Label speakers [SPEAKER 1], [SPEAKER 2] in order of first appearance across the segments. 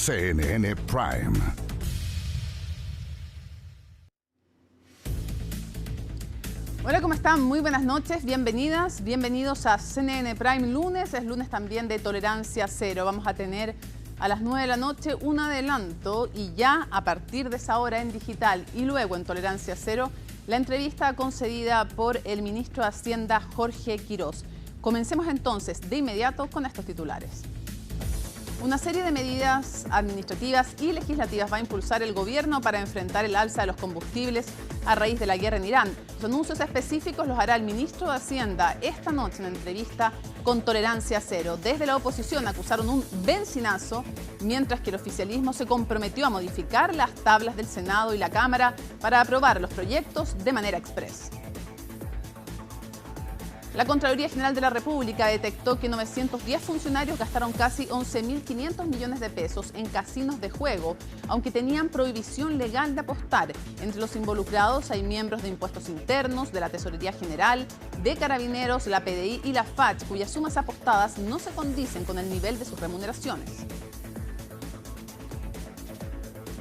[SPEAKER 1] CNN Prime.
[SPEAKER 2] Hola, ¿cómo están? Muy buenas noches, bienvenidas, bienvenidos a CNN Prime lunes. Es lunes también de Tolerancia Cero. Vamos a tener a las 9 de la noche un adelanto y ya a partir de esa hora en digital y luego en Tolerancia Cero la entrevista concedida por el ministro de Hacienda Jorge Quirós. Comencemos entonces de inmediato con estos titulares. Una serie de medidas administrativas y legislativas va a impulsar el gobierno para enfrentar el alza de los combustibles a raíz de la guerra en Irán. Los anuncios específicos los hará el ministro de Hacienda esta noche en entrevista con Tolerancia Cero. Desde la oposición acusaron un bencinazo, mientras que el oficialismo se comprometió a modificar las tablas del Senado y la Cámara para aprobar los proyectos de manera express. La Contraloría General de la República detectó que 910 funcionarios gastaron casi 11.500 millones de pesos en casinos de juego, aunque tenían prohibición legal de apostar. Entre los involucrados hay miembros de Impuestos Internos, de la Tesorería General, de Carabineros, la PDI y la FACH, cuyas sumas apostadas no se condicen con el nivel de sus remuneraciones.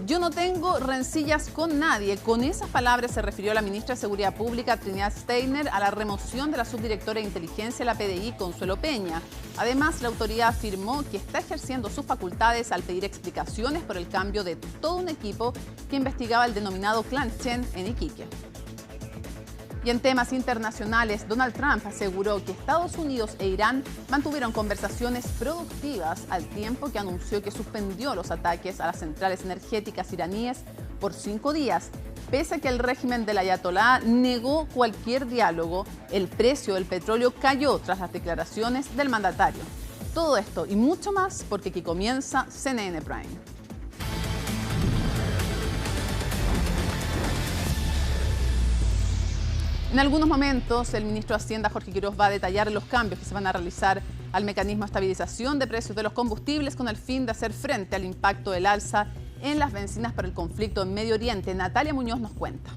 [SPEAKER 2] Yo no tengo rencillas con nadie. Con esas palabras se refirió la ministra de Seguridad Pública, Trinidad Steiner, a la remoción de la subdirectora de Inteligencia de la PDI, Consuelo Peña. Además, la autoridad afirmó que está ejerciendo sus facultades al pedir explicaciones por el cambio de todo un equipo que investigaba el denominado Clan Chen en Iquique. Y en temas internacionales, Donald Trump aseguró que Estados Unidos e Irán mantuvieron conversaciones productivas al tiempo que anunció que suspendió los ataques a las centrales energéticas iraníes por 5 días. Pese a que el régimen del ayatolá negó cualquier diálogo, el precio del petróleo cayó tras las declaraciones del mandatario. Todo esto y mucho más porque aquí comienza CNN Prime. En algunos momentos, el ministro de Hacienda, Jorge Quirós, va a detallar los cambios que se van a realizar al mecanismo de estabilización de precios de los combustibles con el fin de hacer frente al impacto del alza en las bencinas por el conflicto en Medio Oriente. Natalia Muñoz nos cuenta.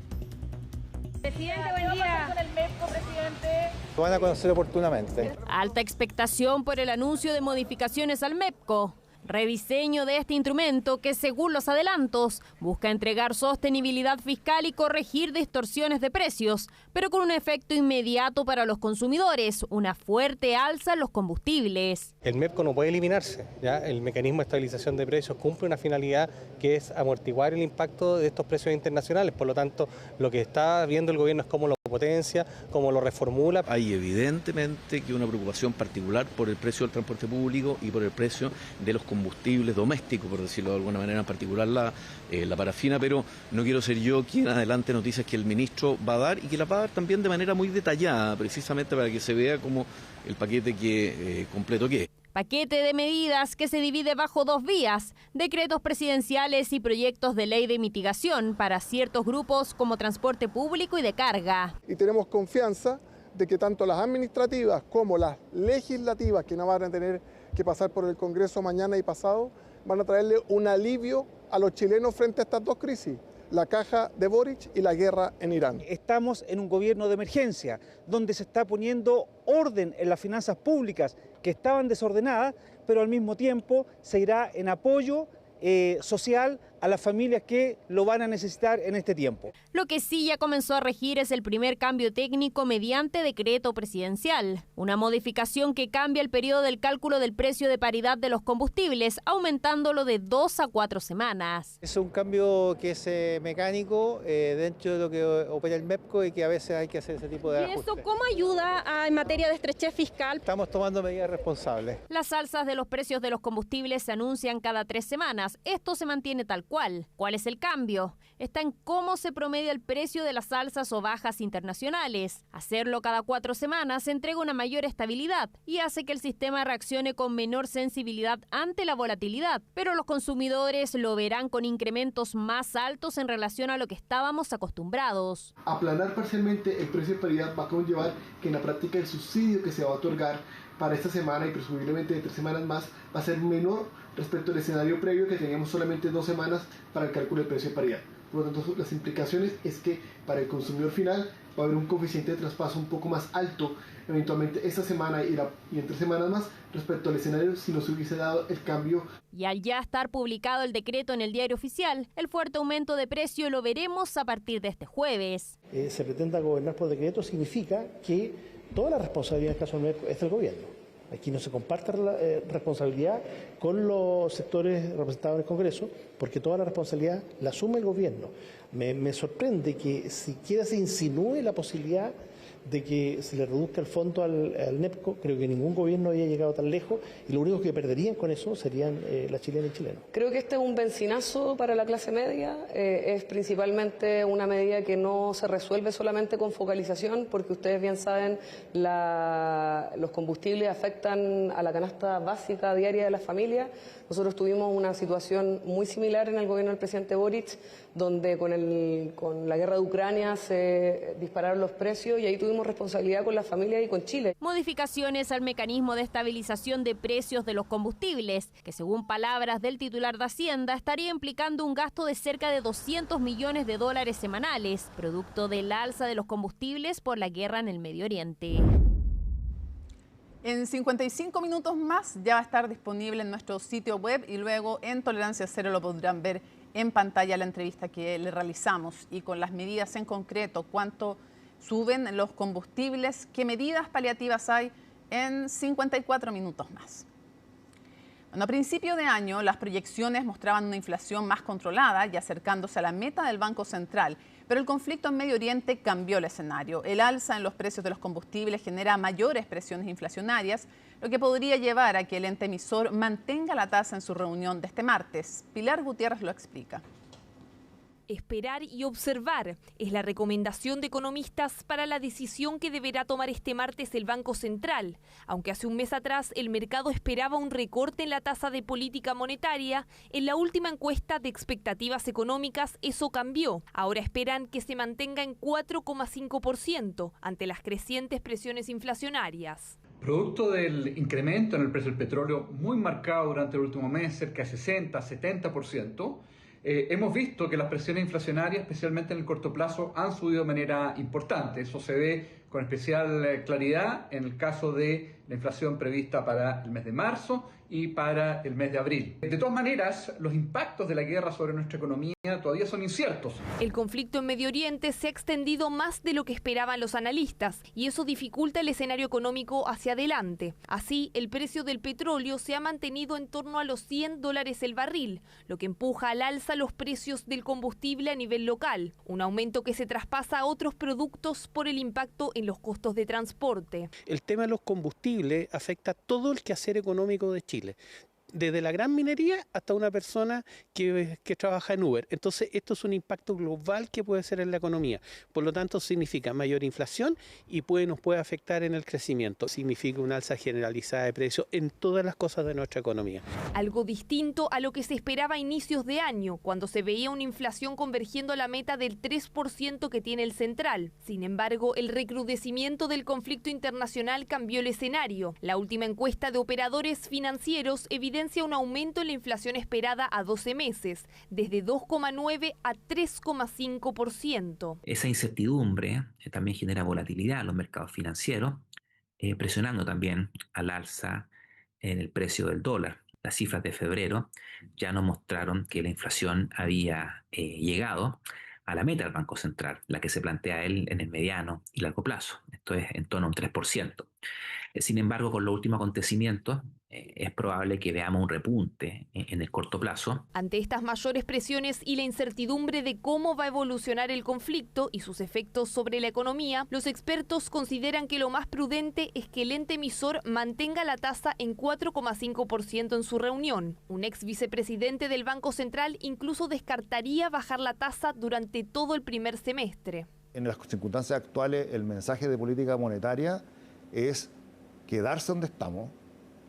[SPEAKER 3] Presidente, buen día. Con el MEPCO, presidente.
[SPEAKER 4] Lo van a conocer oportunamente.
[SPEAKER 3] Alta expectación por el anuncio de modificaciones al MEPCO. Rediseño de este instrumento que, según los adelantos, busca entregar sostenibilidad fiscal y corregir distorsiones de precios, pero con un efecto inmediato para los consumidores, una fuerte alza en los combustibles.
[SPEAKER 4] El MEPCO no puede eliminarse, ¿ya? El mecanismo de estabilización de precios cumple una finalidad que es amortiguar el impacto de estos precios internacionales. Por lo tanto, lo que está viendo el gobierno es cómo lo potencia, cómo lo reformula.
[SPEAKER 5] Hay evidentemente que una preocupación particular por el precio del transporte público y por el precio de los combustibles domésticos, por decirlo de alguna manera, en particular la parafina, pero no quiero ser yo quien adelante noticias que el ministro va a dar y que la va a dar también de manera muy detallada, precisamente para que se vea como el paquete completo que es.
[SPEAKER 3] Paquete de medidas que se divide bajo 2 vías, decretos presidenciales y proyectos de ley de mitigación para ciertos grupos como transporte público y de carga.
[SPEAKER 6] Y tenemos confianza de que tanto las administrativas como las legislativas, que no van a tener que pasar por el Congreso mañana y pasado, van a traerle un alivio a los chilenos frente a estas 2 crisis. La caja de Boric y la guerra en Irán.
[SPEAKER 7] Estamos en un gobierno de emergencia, donde se está poniendo orden en las finanzas públicas que estaban desordenadas, pero al mismo tiempo se irá en apoyo social a las familias que lo van a necesitar en este tiempo.
[SPEAKER 3] Lo que sí ya comenzó a regir es el primer cambio técnico mediante decreto presidencial. Una modificación que cambia el periodo del cálculo del precio de paridad de los combustibles, aumentándolo de 2 a 4 semanas.
[SPEAKER 4] Es un cambio que es mecánico dentro de lo que opera el MEPCO y que a veces hay que hacer ese tipo de ajustes.
[SPEAKER 3] ¿Y eso cómo ayuda en materia de estrechez fiscal?
[SPEAKER 4] Estamos tomando medidas responsables.
[SPEAKER 3] Las alzas de los precios de los combustibles se anuncian cada 3 semanas. Esto se mantiene tal cual. ¿Cuál es el cambio? Está en cómo se promedia el precio de las alzas o bajas internacionales. Hacerlo cada 4 semanas entrega una mayor estabilidad y hace que el sistema reaccione con menor sensibilidad ante la volatilidad, pero los consumidores lo verán con incrementos más altos en relación a lo que estábamos acostumbrados.
[SPEAKER 8] Aplanar parcialmente el precio de paridad va a conllevar que en la práctica el subsidio que se va a otorgar para esta semana y presumiblemente de 3 semanas más va a ser menor respecto al escenario previo que teníamos solamente 2 semanas para el cálculo del precio de paridad. Por lo tanto, las implicaciones es que para el consumidor final va a haber un coeficiente de traspaso un poco más alto eventualmente esta semana y en 3 semanas más respecto al escenario si no se hubiese dado el cambio.
[SPEAKER 3] Y al ya estar publicado el decreto en el Diario Oficial, el fuerte aumento de precio lo veremos a partir de este jueves.
[SPEAKER 1] Se pretenda gobernar por decreto significa que toda la responsabilidad en el caso del MEP es del gobierno. Aquí no se comparte la responsabilidad con los sectores representados en el Congreso, porque toda la responsabilidad la asume el gobierno. Me sorprende que siquiera se insinúe la posibilidad de que se le reduzca el fondo al NEPCO. Creo que ningún gobierno había llegado tan lejos y lo único que perderían con eso serían las chilenas y chilenos.
[SPEAKER 9] Creo que este es un benzinazo para la clase media, es principalmente una medida que no se resuelve solamente con focalización, porque ustedes bien saben, los combustibles afectan a la canasta básica diaria de las familias. Nosotros tuvimos una situación muy similar en el gobierno del presidente Boric, donde con la guerra de Ucrania se dispararon los precios y ahí tuvimos responsabilidad con las familias y con Chile.
[SPEAKER 3] Modificaciones al mecanismo de estabilización de precios de los combustibles, que según palabras del titular de Hacienda estaría implicando un gasto de cerca de $200 millones semanales, producto del alza de los combustibles por la guerra en el Medio Oriente.
[SPEAKER 2] En 55 minutos más ya va a estar disponible en nuestro sitio web y luego en Tolerancia Cero lo podrán ver en pantalla la entrevista que le realizamos y con las medidas en concreto, cuánto suben los combustibles, qué medidas paliativas hay en 54 minutos más. Bueno, a principio de año las proyecciones mostraban una inflación más controlada y acercándose a la meta del Banco Central, pero el conflicto en Medio Oriente cambió el escenario. El alza en los precios de los combustibles genera mayores presiones inflacionarias, lo que podría llevar a que el ente emisor mantenga la tasa en su reunión de este martes. Pilar Gutiérrez lo explica.
[SPEAKER 10] Esperar y observar es la recomendación de economistas para la decisión que deberá tomar este martes el Banco Central. Aunque hace un mes atrás el mercado esperaba un recorte en la tasa de política monetaria, en la última encuesta de expectativas económicas eso cambió. Ahora esperan que se mantenga en 4,5% ante las crecientes presiones inflacionarias.
[SPEAKER 11] Producto del incremento en el precio del petróleo muy marcado durante el último mes, cerca de 60-70%, hemos visto que las presiones inflacionarias, especialmente en el corto plazo, han subido de manera importante. Eso se ve con especial claridad en el caso de la inflación prevista para el mes de marzo y para el mes de abril. De todas maneras, los impactos de la guerra sobre nuestra economía todavía son inciertos.
[SPEAKER 10] El conflicto en Medio Oriente se ha extendido más de lo que esperaban los analistas y eso dificulta el escenario económico hacia adelante. Así, el precio del petróleo se ha mantenido en torno a los $100 el barril, lo que empuja al alza los precios del combustible a nivel local, un aumento que se traspasa a otros productos por el impacto en los costos de transporte.
[SPEAKER 1] El tema de los combustibles afecta todo el quehacer económico de Chile, desde la gran minería hasta una persona que trabaja en Uber. Entonces, esto es un impacto global que puede ser en la economía. Por lo tanto, significa mayor inflación y nos puede afectar en el crecimiento. Significa una alza generalizada de precios en todas las cosas de nuestra economía.
[SPEAKER 10] Algo distinto a lo que se esperaba a inicios de año, cuando se veía una inflación convergiendo a la meta del 3% que tiene el central. Sin embargo, el recrudecimiento del conflicto internacional cambió el escenario. La última encuesta de operadores financieros evidencia un aumento en la inflación esperada a 12 meses, desde 2,9 a 3,5%.
[SPEAKER 12] Esa incertidumbre también genera volatilidad en los mercados financieros, presionando también al alza en el precio del dólar. Las cifras de febrero ya nos mostraron que la inflación había llegado a la meta del Banco Central, la que se plantea él en el mediano y largo plazo. Esto es en torno a un 3%. Sin embargo, con los últimos acontecimientos, es probable que veamos un repunte en el corto plazo.
[SPEAKER 10] Ante estas mayores presiones y la incertidumbre de cómo va a evolucionar el conflicto y sus efectos sobre la economía, los expertos consideran que lo más prudente es que el ente emisor mantenga la tasa en 4,5% en su reunión. Un ex vicepresidente del Banco Central incluso descartaría bajar la tasa durante todo el primer semestre.
[SPEAKER 13] En las circunstancias actuales, el mensaje de política monetaria es quedarse donde estamos,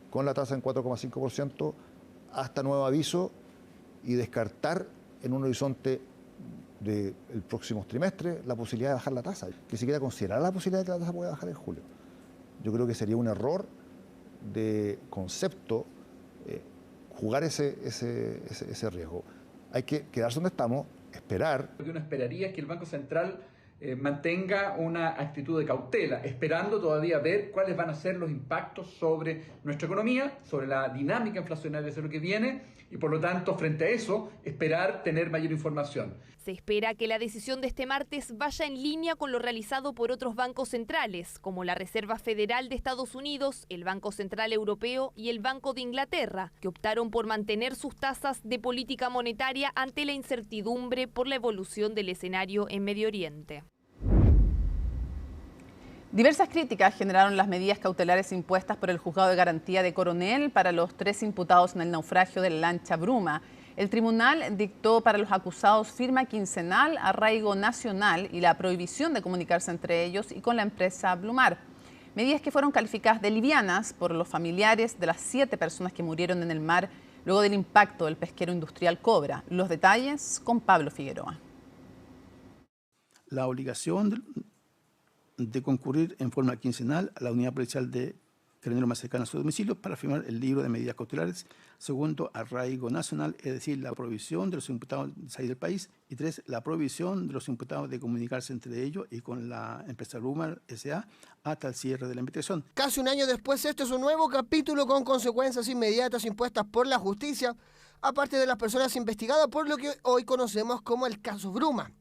[SPEAKER 13] con la tasa en 4,5% hasta nuevo aviso y descartar en un horizonte del próximo trimestre la posibilidad de bajar la tasa, que siquiera considerar la posibilidad de que la tasa pueda bajar en julio. Yo creo que sería un error de concepto jugar ese riesgo. Hay que quedarse donde estamos, esperar.
[SPEAKER 11] Lo que uno esperaría es que el Banco Central mantenga una actitud de cautela, esperando todavía ver cuáles van a ser los impactos sobre nuestra economía, sobre la dinámica inflacionaria de lo que viene y por lo tanto frente a eso esperar tener mayor información.
[SPEAKER 10] Se espera que la decisión de este martes vaya en línea con lo realizado por otros bancos centrales, como la Reserva Federal de Estados Unidos, el Banco Central Europeo y el Banco de Inglaterra, que optaron por mantener sus tasas de política monetaria ante la incertidumbre por la evolución del escenario en Medio Oriente.
[SPEAKER 2] Diversas críticas generaron las medidas cautelares impuestas por el Juzgado de Garantía de Coronel para los 3 imputados en el naufragio de la lancha Bruma. El tribunal dictó para los acusados firma quincenal, arraigo nacional y la prohibición de comunicarse entre ellos y con la empresa Blumar. Medidas que fueron calificadas de livianas por los familiares de las 7 personas que murieron en el mar luego del impacto del pesquero industrial Cobra. Los detalles con Pablo Figueroa.
[SPEAKER 14] La obligación de concurrir en forma quincenal a la unidad policial de Carabineros más cercana a su domicilio para firmar el libro de medidas cautelares. Segundo, arraigo nacional, es decir, la prohibición de los imputados de salir del país. Y 3, la prohibición de los imputados de comunicarse entre ellos y con la empresa Blumar S.A. hasta el cierre de la investigación.
[SPEAKER 15] Casi un año después, este es un nuevo capítulo con consecuencias inmediatas impuestas por la justicia, aparte de las personas investigadas por lo que hoy conocemos como el caso Bruma.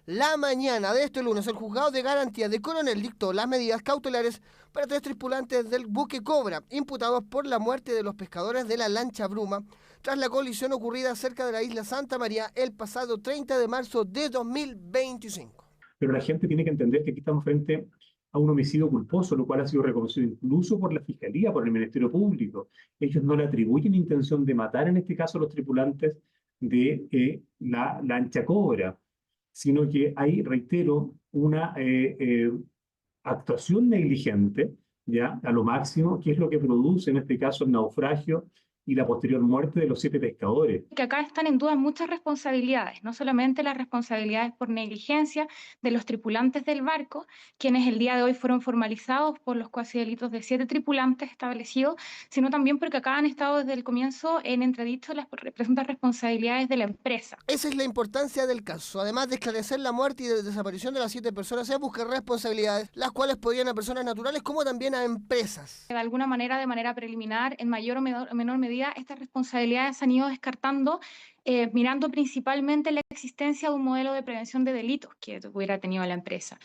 [SPEAKER 15] La mañana de este lunes, el Juzgado de Garantía de Coronel dictó las medidas cautelares para 3 tripulantes del buque Cobra, imputados por la muerte de los pescadores de la lancha Bruma, tras la colisión ocurrida cerca de la isla Santa María el pasado 30 de marzo de 2025.
[SPEAKER 16] Pero la gente tiene que entender que aquí estamos frente a un homicidio culposo, lo cual ha sido reconocido incluso por la Fiscalía, por el Ministerio Público. Ellos no le atribuyen intención de matar, en este caso, a los tripulantes de la lancha Cobra, sino que hay, reitero, una actuación negligente, ya a lo máximo, que es lo que produce en este caso el naufragio y la posterior muerte de los 7 pescadores.
[SPEAKER 17] Que acá están en duda muchas responsabilidades, no solamente las responsabilidades por negligencia de los tripulantes del barco, quienes el día de hoy fueron formalizados por los cuasi delitos de 7 tripulantes establecidos, sino también porque acá han estado desde el comienzo en entredicho las presuntas responsabilidades de la empresa.
[SPEAKER 15] Esa es la importancia del caso. Además de esclarecer la muerte y desaparición de las 7 personas, se busca responsabilidades, las cuales podrían a personas naturales como también a empresas.
[SPEAKER 17] De alguna manera, de manera preliminar, en mayor o menor medida, estas responsabilidades han ido descartando, mirando principalmente la existencia de un modelo de prevención de delitos que hubiera tenido la empresa.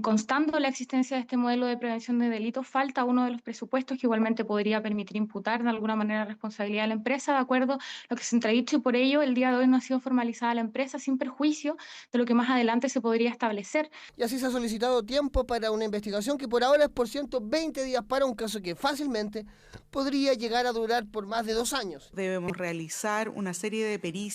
[SPEAKER 17] Constando la existencia de este modelo de prevención de delitos, falta uno de los presupuestos que igualmente podría permitir imputar de alguna manera la responsabilidad de la empresa, de acuerdo a lo que se ha entredicho, y por ello el día de hoy no ha sido formalizada la empresa sin perjuicio de lo que más adelante se podría establecer.
[SPEAKER 15] Y así se ha solicitado tiempo para una investigación que por ahora es por 120 días para un caso que fácilmente podría llegar a durar por más de 2 años.
[SPEAKER 18] Debemos realizar una serie de pericias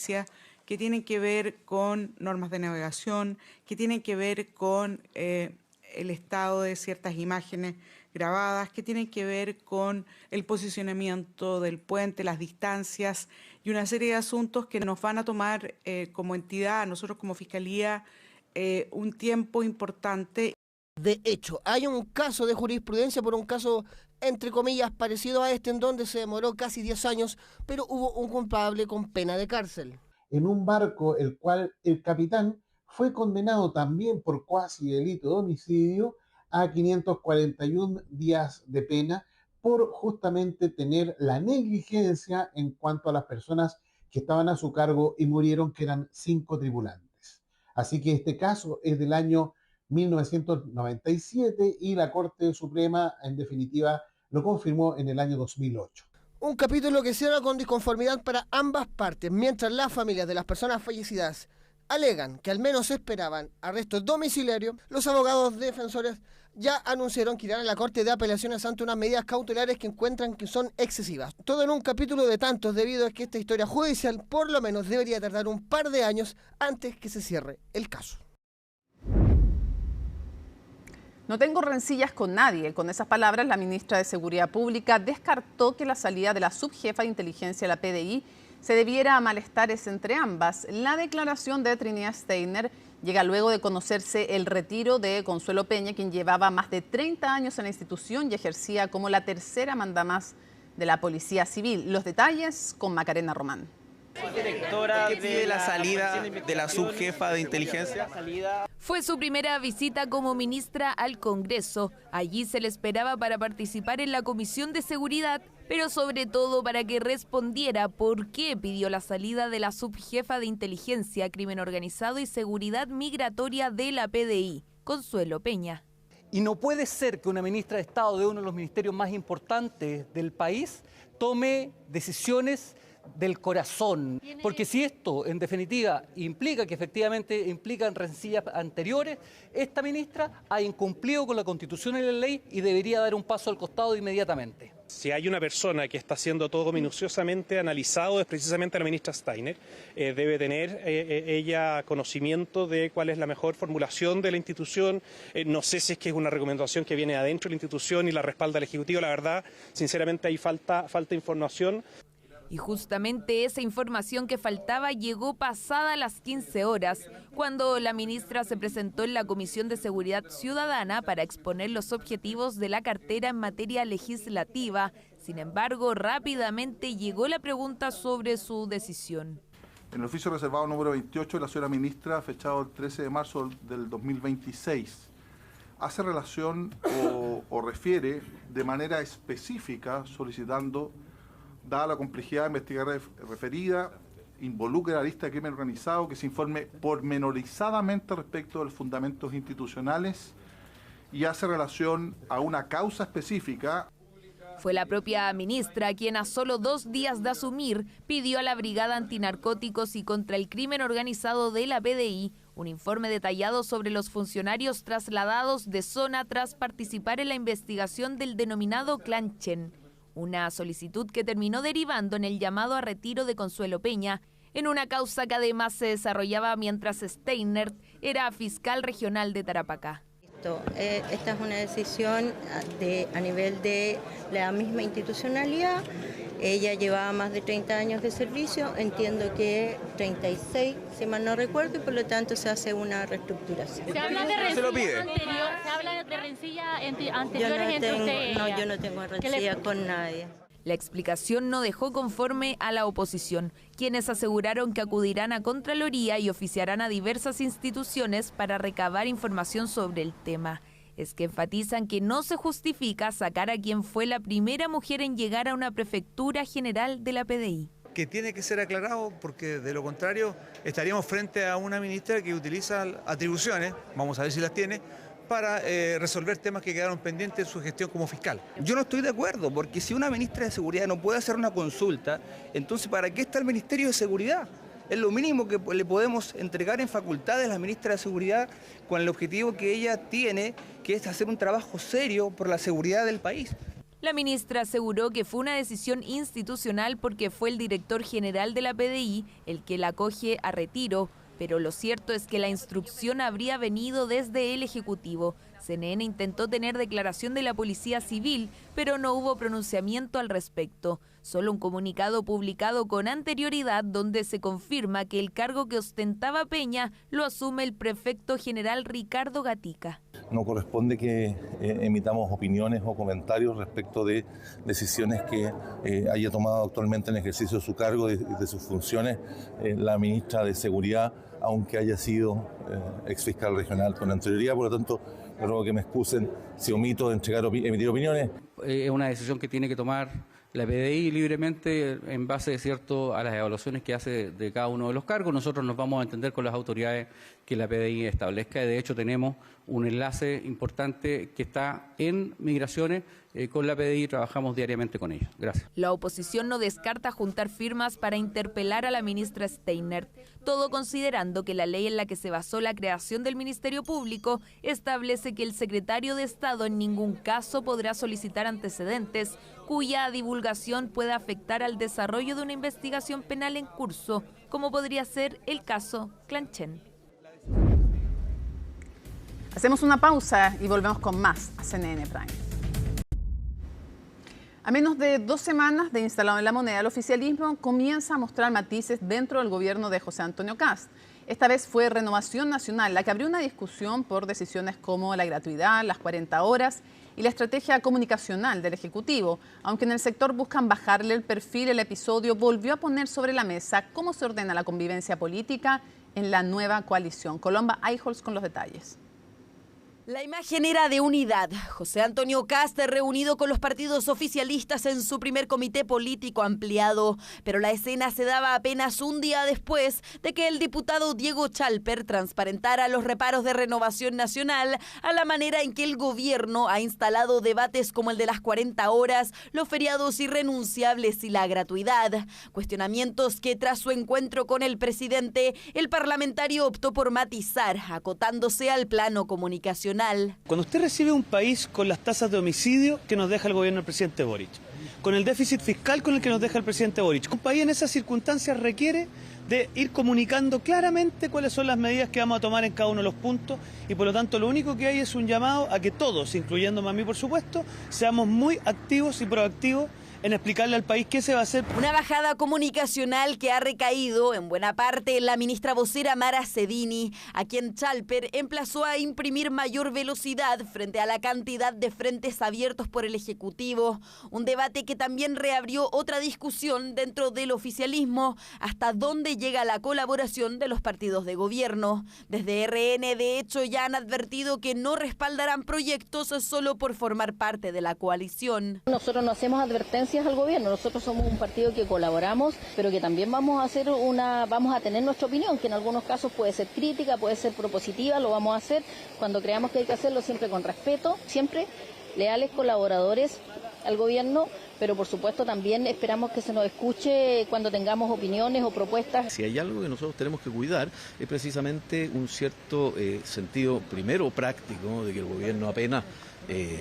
[SPEAKER 18] que tienen que ver con normas de navegación, que tienen que ver con el estado de ciertas imágenes grabadas, que tienen que ver con el posicionamiento del puente, las distancias y una serie de asuntos que nos van a tomar como entidad, a nosotros como Fiscalía, un tiempo importante.
[SPEAKER 15] De hecho, hay un caso de jurisprudencia por un caso, entre comillas, parecido a este, en donde se demoró casi 10 años, pero hubo un culpable con pena de cárcel.
[SPEAKER 19] En un barco el cual el capitán fue condenado también por cuasi delito de homicidio a 541 días de pena por justamente tener la negligencia en cuanto a las personas que estaban a su cargo y murieron, que eran 5 tripulantes. Así que este caso es del año 1997 y la Corte Suprema, en definitiva, lo confirmó en el año 2008.
[SPEAKER 15] Un capítulo que cierra con disconformidad para ambas partes, mientras las familias de las personas fallecidas alegan que al menos esperaban arresto domiciliario. Los abogados defensores ya anunciaron que irán a la Corte de Apelaciones ante unas medidas cautelares que encuentran que son excesivas. Todo en un capítulo de tantos, debido a que esta historia judicial por lo menos debería tardar un par de años antes que se cierre el caso.
[SPEAKER 2] No tengo rencillas con nadie. Con esas palabras, la ministra de Seguridad Pública descartó que la salida de la subjefa de inteligencia de la PDI se debiera a malestares entre ambas. La declaración de Trinidad Steiner llega luego de conocerse el retiro de Consuelo Peña, quien llevaba más de 30 años en la institución y ejercía como la tercera mandamás de la Policía Civil. Los detalles con Macarena Román.
[SPEAKER 20] Directora de la salida de la subjefa de inteligencia.
[SPEAKER 10] Fue su primera visita como ministra al Congreso. Allí se le esperaba para participar en la Comisión de Seguridad, pero sobre todo para que respondiera por qué pidió la salida de la subjefa de Inteligencia, Crimen Organizado y Seguridad Migratoria de la PDI, Consuelo Peña.
[SPEAKER 20] Y no puede ser que una ministra de Estado de uno de los ministerios más importantes del país tome decisiones del corazón, porque si esto en definitiva implica que efectivamente implican rencillas anteriores, esta ministra ha incumplido con la Constitución y la ley y debería dar un paso al costado inmediatamente.
[SPEAKER 21] Si hay una persona que está haciendo todo minuciosamente analizado es precisamente la ministra Steiner. Debe tener ella conocimiento de cuál es la mejor formulación de la institución. No sé si es que es una recomendación que viene adentro de la institución y la respalda el Ejecutivo. La verdad, sinceramente, ahí falta información.
[SPEAKER 10] Y justamente esa información que faltaba llegó pasada las 15 horas, cuando la ministra se presentó en la Comisión de Seguridad Ciudadana para exponer los objetivos de la cartera en materia legislativa. Sin embargo, rápidamente llegó la pregunta sobre su decisión.
[SPEAKER 22] En el oficio reservado número 28 de la señora ministra, fechado el 13 de marzo del 2026, hace relación o refiere de manera específica solicitando, dada la complejidad de investigar referida, involucra a la lista de crimen organizado, que se informe pormenorizadamente respecto de los fundamentos institucionales y hace relación a una causa específica.
[SPEAKER 10] Fue la propia ministra quien a solo 2 días de asumir pidió a la Brigada Antinarcóticos y contra el Crimen Organizado de la PDI un informe detallado sobre los funcionarios trasladados de zona tras participar en la investigación del denominado Clan Chen. Una solicitud que terminó derivando en el llamado a retiro de Consuelo Peña, en una causa que además se desarrollaba mientras Steinert era fiscal regional de Tarapacá.
[SPEAKER 23] Esta es una decisión a nivel de la misma institucionalidad. Ella llevaba más de 30 años de servicio, entiendo que 36, si mal no recuerdo, y por lo tanto se hace una reestructuración.
[SPEAKER 24] ¿Se habla de rencillas anteriores entre ustedes?
[SPEAKER 23] No, yo no tengo rencilla con nadie.
[SPEAKER 10] La explicación no dejó conforme a la oposición, quienes aseguraron que acudirán a Contraloría y oficiarán a diversas instituciones para recabar información sobre el tema. Es que enfatizan que no se justifica sacar a quien fue la primera mujer en llegar a una prefectura general de la PDI.
[SPEAKER 25] Que tiene que ser aclarado porque de lo contrario estaríamos frente a una ministra que utiliza atribuciones, vamos a ver si las tiene, para resolver temas que quedaron pendientes en su gestión como fiscal.
[SPEAKER 26] Yo no estoy de acuerdo, porque si una ministra de Seguridad no puede hacer una consulta, entonces ¿para qué está el Ministerio de Seguridad? Es lo mínimo que le podemos entregar en facultades a la ministra de Seguridad con el objetivo que ella tiene, que es hacer un trabajo serio por la seguridad del país.
[SPEAKER 10] La ministra aseguró que fue una decisión institucional porque fue el director general de la PDI el que la acoge a retiro, pero lo cierto es que la instrucción habría venido desde el Ejecutivo. CNN intentó tener declaración de la Policía Civil, pero no hubo pronunciamiento al respecto. Solo un comunicado publicado con anterioridad donde se confirma que el cargo que ostentaba Peña lo asume el prefecto general Ricardo Gatica.
[SPEAKER 27] No corresponde que emitamos opiniones o comentarios respecto de decisiones que haya tomado actualmente en ejercicio de su cargo y de sus funciones la ministra de Seguridad, aunque haya sido exfiscal regional con anterioridad. Por lo tanto, ruego que me excusen si omito de emitir opiniones.
[SPEAKER 28] Es una decisión que tiene que tomar la PDI libremente en base, ¿cierto?, a las evaluaciones que hace de cada uno de los cargos. Nosotros nos vamos a entender con las autoridades que la PDI establezca. De hecho, tenemos un enlace importante que está en Migraciones con la PDI y trabajamos diariamente con ellos. Gracias.
[SPEAKER 10] La oposición no descarta juntar firmas para interpelar a la ministra Steinert, todo considerando que la ley en la que se basó la creación del Ministerio Público establece que el secretario de Estado en ningún caso podrá solicitar antecedentes cuya divulgación pueda afectar al desarrollo de una investigación penal en curso, como podría ser el caso Clan Chen.
[SPEAKER 2] Hacemos una pausa y volvemos con más a CNN Prime. A menos de 2 semanas de instalado en La Moneda, el oficialismo comienza a mostrar matices dentro del gobierno de José Antonio Kast. Esta vez fue Renovación Nacional la que abrió una discusión por decisiones como la gratuidad, las 40 horas y la estrategia comunicacional del Ejecutivo. Aunque en el sector buscan bajarle el perfil, el episodio volvió a poner sobre la mesa cómo se ordena la convivencia política en la nueva coalición. Colomba Eijols con los detalles.
[SPEAKER 1] La imagen era de unidad. José Antonio Kast reunido con los partidos oficialistas en su primer comité político ampliado. Pero la escena se daba apenas un día después de que el diputado Diego Chalper transparentara los reparos de Renovación Nacional a la manera en que el gobierno ha instalado debates como el de las 40 horas, los feriados irrenunciables y la gratuidad. Cuestionamientos que tras su encuentro con el presidente, el parlamentario optó por matizar, acotándose al plano comunicacional.
[SPEAKER 3] Cuando usted recibe un país con las tasas de homicidio que nos deja el gobierno del presidente Boric, con el déficit fiscal con el que nos deja el presidente Boric, un país en esas circunstancias requiere de ir comunicando claramente cuáles son las medidas que vamos a tomar en cada uno de los puntos y por lo tanto lo único que hay es un llamado a que todos, incluyéndome a mí por supuesto, seamos muy activos y proactivos en explicarle al país qué se va a hacer.
[SPEAKER 1] Una bajada comunicacional que ha recaído en buena parte en la ministra vocera Mara Cedini, a quien Chalper emplazó a imprimir mayor velocidad frente a la cantidad de frentes abiertos por el Ejecutivo. Un debate que también reabrió otra discusión dentro del oficialismo, hasta dónde llega la colaboración de los partidos de gobierno. Desde RN, de hecho, ya han advertido que no respaldarán proyectos solo por formar parte de la coalición.
[SPEAKER 4] Nosotros no hacemos advertencias al gobierno, nosotros somos un partido que colaboramos, pero que también vamos a tener nuestra opinión, que en algunos casos puede ser crítica, puede ser propositiva, lo vamos a hacer cuando creamos que hay que hacerlo, siempre con respeto, siempre leales colaboradores al gobierno, pero por supuesto también esperamos que se nos escuche cuando tengamos opiniones o propuestas.
[SPEAKER 5] Si hay algo que nosotros tenemos que cuidar es precisamente un cierto sentido, primero práctico, de que el gobierno apenas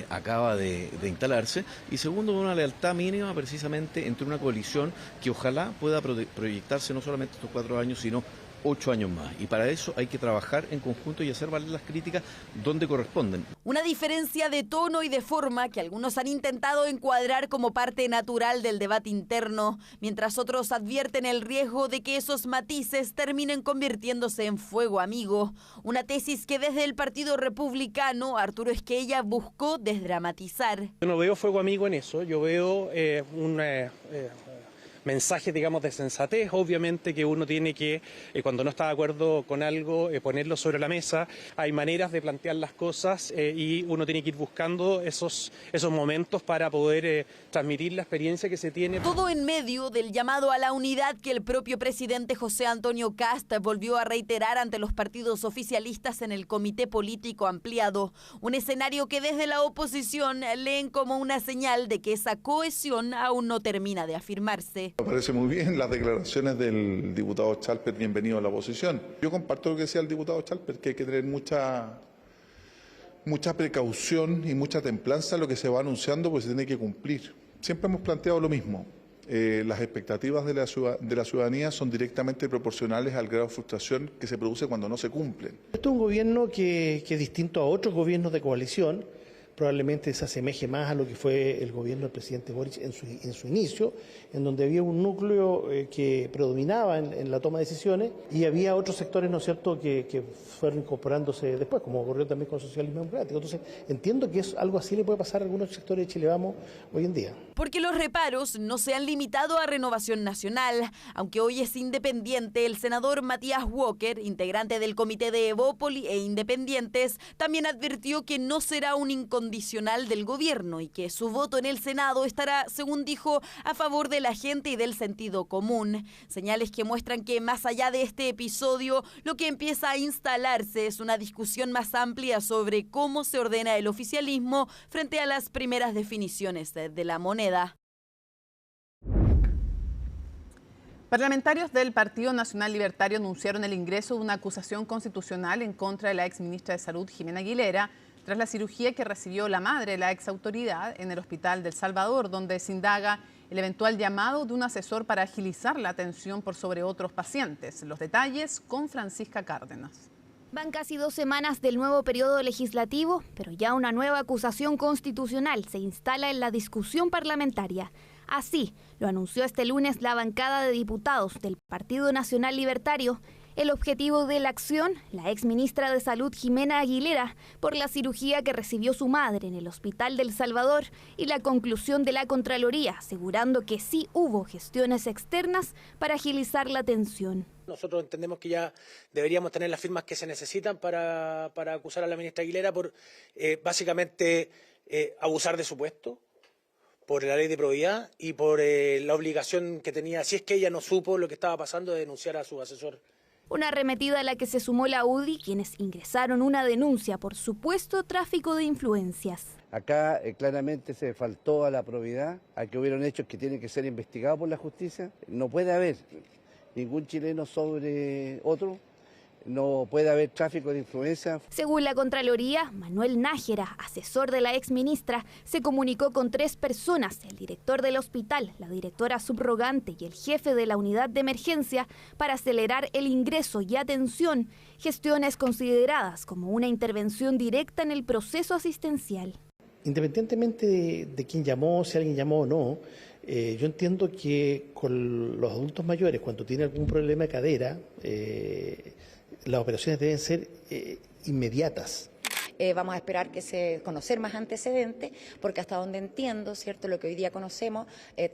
[SPEAKER 5] acaba de instalarse, y segundo, una lealtad mínima precisamente entre una coalición que ojalá pueda proyectarse no solamente estos 4 años, sino 8 años más. Y para eso hay que trabajar en conjunto y hacer valer las críticas donde corresponden.
[SPEAKER 1] Una diferencia de tono y de forma que algunos han intentado encuadrar como parte natural del debate interno, mientras otros advierten el riesgo de que esos matices terminen convirtiéndose en fuego amigo. Una tesis que desde el Partido Republicano, Arturo Esquella buscó desdramatizar.
[SPEAKER 21] Yo no veo fuego amigo en eso, yo veo mensajes, digamos, de sensatez. Obviamente que uno tiene que, cuando no está de acuerdo con algo, ponerlo sobre la mesa. Hay maneras de plantear las cosas y uno tiene que ir buscando esos momentos para poder transmitir la experiencia que se tiene.
[SPEAKER 1] Todo en medio del llamado a la unidad que el propio presidente José Antonio Kast volvió a reiterar ante los partidos oficialistas en el comité político ampliado. Un escenario que desde la oposición leen como una señal de que esa cohesión aún no termina de afirmarse.
[SPEAKER 22] Me parece muy bien las declaraciones del diputado Chalper, bienvenido a la oposición. Yo comparto lo que decía el diputado Chalper, que hay que tener mucha precaución y mucha templanza en lo que se va anunciando, porque se tiene que cumplir. Siempre hemos planteado lo mismo. Las expectativas de la ciudadanía son directamente proporcionales al grado de frustración que se produce cuando no se cumplen.
[SPEAKER 6] Esto es un gobierno que es distinto a otros gobiernos de coalición. Probablemente se asemeje más a lo que fue el gobierno del presidente Boric en su inicio, en donde había un núcleo que predominaba en la toma de decisiones y había otros sectores, ¿no es cierto?, que fueron incorporándose después, como ocurrió también con el socialismo democrático. Entonces, entiendo que algo así le puede pasar a algunos sectores de Chile Vamos hoy en día.
[SPEAKER 1] Porque los reparos no se han limitado a Renovación Nacional. Aunque hoy es independiente, el senador Matías Walker, integrante del comité de Evópoli e Independientes, también advirtió que no será un incondicional del gobierno y que su voto en el Senado estará, según dijo, a favor de la gente y del sentido común. Señales que muestran que más allá de este episodio, lo que empieza a instalarse es una discusión más amplia sobre cómo se ordena el oficialismo frente a las primeras definiciones de la moneda.
[SPEAKER 2] Parlamentarios del Partido Nacional Libertario anunciaron el ingreso de una acusación constitucional en contra de la exministra de Salud, Jimena Aguilera, tras la cirugía que recibió la madre de la exautoridad en el Hospital del Salvador, donde se indaga el eventual llamado de un asesor para agilizar la atención por sobre otros pacientes. Los detalles con Francisca Cárdenas.
[SPEAKER 7] Van casi 2 semanas del nuevo periodo legislativo, pero ya una nueva acusación constitucional se instala en la discusión parlamentaria. Así lo anunció este lunes la bancada de diputados del Partido Nacional Libertario El objetivo de la acción, la exministra de Salud Jimena Aguilera, por la cirugía que recibió su madre en el Hospital del Salvador y la conclusión de la Contraloría, asegurando que sí hubo gestiones externas para agilizar la atención.
[SPEAKER 8] Nosotros entendemos que ya deberíamos tener las firmas que se necesitan para acusar a la ministra Aguilera por básicamente abusar de su puesto, por la ley de probidad y por la obligación que tenía, si es que ella no supo lo que estaba pasando, de denunciar a su asesor.
[SPEAKER 7] Una arremetida a la que se sumó la UDI, quienes ingresaron una denuncia por supuesto tráfico de influencias.
[SPEAKER 9] Acá claramente se faltó a la probidad, a que hubieron hechos que tienen que ser investigados por la justicia. No puede haber ningún chileno sobre otro. No puede haber tráfico de influencia.
[SPEAKER 7] Según la Contraloría, Manuel Nájera, asesor de la exministra, se comunicó con 3 personas, el director del hospital, la directora subrogante y el jefe de la unidad de emergencia, para acelerar el ingreso y atención, gestiones consideradas como una intervención directa en el proceso asistencial.
[SPEAKER 6] Independientemente de quién llamó, si alguien llamó o no, yo entiendo que con los adultos mayores, cuando tienen algún problema de cadera, las operaciones deben ser inmediatas.
[SPEAKER 11] Vamos a esperar conocer más antecedentes, porque hasta donde entiendo, ¿cierto?, lo que hoy día conocemos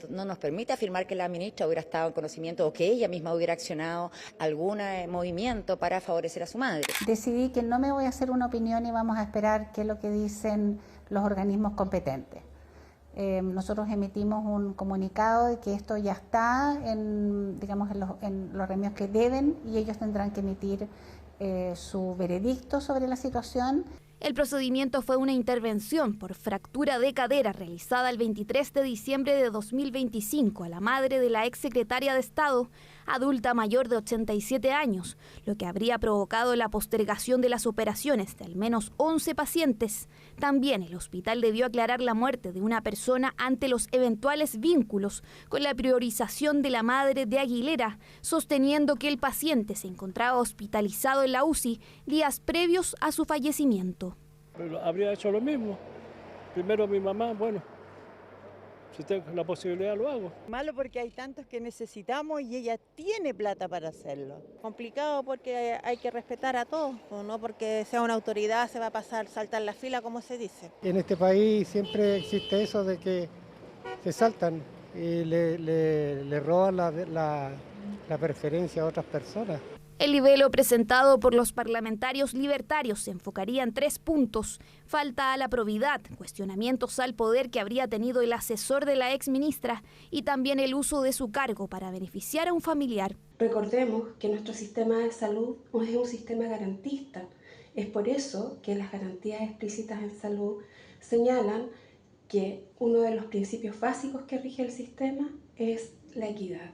[SPEAKER 11] no nos permite afirmar que la ministra hubiera estado en conocimiento o que ella misma hubiera accionado algún movimiento para favorecer a su madre.
[SPEAKER 12] Decidí que no me voy a hacer una opinión y vamos a esperar qué es lo que dicen los organismos competentes. Nosotros emitimos un comunicado de que esto ya está en los remedios que deben, y ellos tendrán que emitir su veredicto sobre la situación.
[SPEAKER 7] El procedimiento fue una intervención por fractura de cadera realizada el 23 de diciembre de 2025 a la madre de la exsecretaria de Estado, adulta mayor de 87 años, lo que habría provocado la postergación de las operaciones de al menos 11 pacientes. También el hospital debió aclarar la muerte de una persona ante los eventuales vínculos con la priorización de la madre de Aguilera, sosteniendo que el paciente se encontraba hospitalizado en la UCI días previos a su fallecimiento.
[SPEAKER 13] Pero habría hecho lo mismo. Primero mi mamá, bueno, si tengo la posibilidad lo hago.
[SPEAKER 14] Malo porque hay tantos que necesitamos y ella tiene plata para hacerlo. Complicado porque hay que respetar a todos, no porque sea una autoridad se va a pasar, saltar la fila, como se dice.
[SPEAKER 16] En este país siempre existe eso de que se saltan y le roban la preferencia a otras personas.
[SPEAKER 7] El libelo presentado por los parlamentarios libertarios se enfocaría en 3 puntos: falta a la probidad, cuestionamientos al poder que habría tenido el asesor de la exministra y también el uso de su cargo para beneficiar a un familiar.
[SPEAKER 17] Recordemos que nuestro sistema de salud es un sistema garantista. Es por eso que las garantías explícitas en salud señalan que uno de los principios básicos que rige el sistema es la equidad.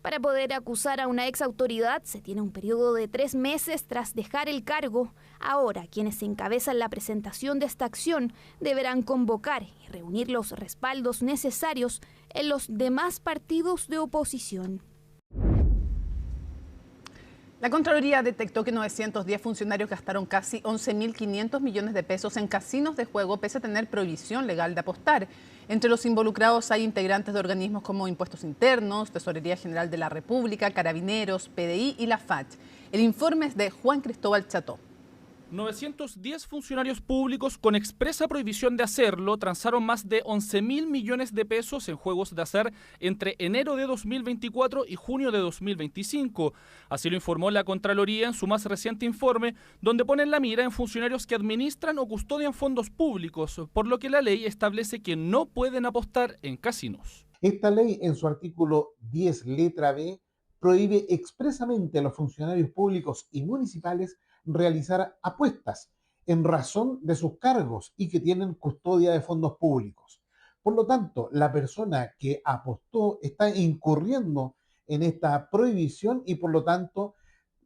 [SPEAKER 7] Para poder acusar a una exautoridad se tiene un periodo de 3 meses tras dejar el cargo. Ahora, quienes encabezan la presentación de esta acción deberán convocar y reunir los respaldos necesarios en los demás partidos de oposición.
[SPEAKER 2] La Contraloría detectó que 910 funcionarios gastaron casi 11.500 millones de pesos en casinos de juego pese a tener prohibición legal de apostar. Entre los involucrados hay integrantes de organismos como Impuestos Internos, Tesorería General de la República, Carabineros, PDI y la FACH. El informe es de Juan Cristóbal Cható.
[SPEAKER 29] 910 funcionarios públicos con expresa prohibición de hacerlo transaron más de 11.000 millones de pesos en juegos de azar entre enero de 2024 y junio de 2025. Así lo informó la Contraloría en su más reciente informe, donde ponen la mira en funcionarios que administran o custodian fondos públicos, por lo que la ley establece que no pueden apostar en casinos.
[SPEAKER 19] Esta ley, en su artículo 10, letra B, prohíbe expresamente a los funcionarios públicos y municipales realizar apuestas en razón de sus cargos y que tienen custodia de fondos públicos. Por lo tanto, la persona que apostó está incurriendo en esta prohibición y por lo tanto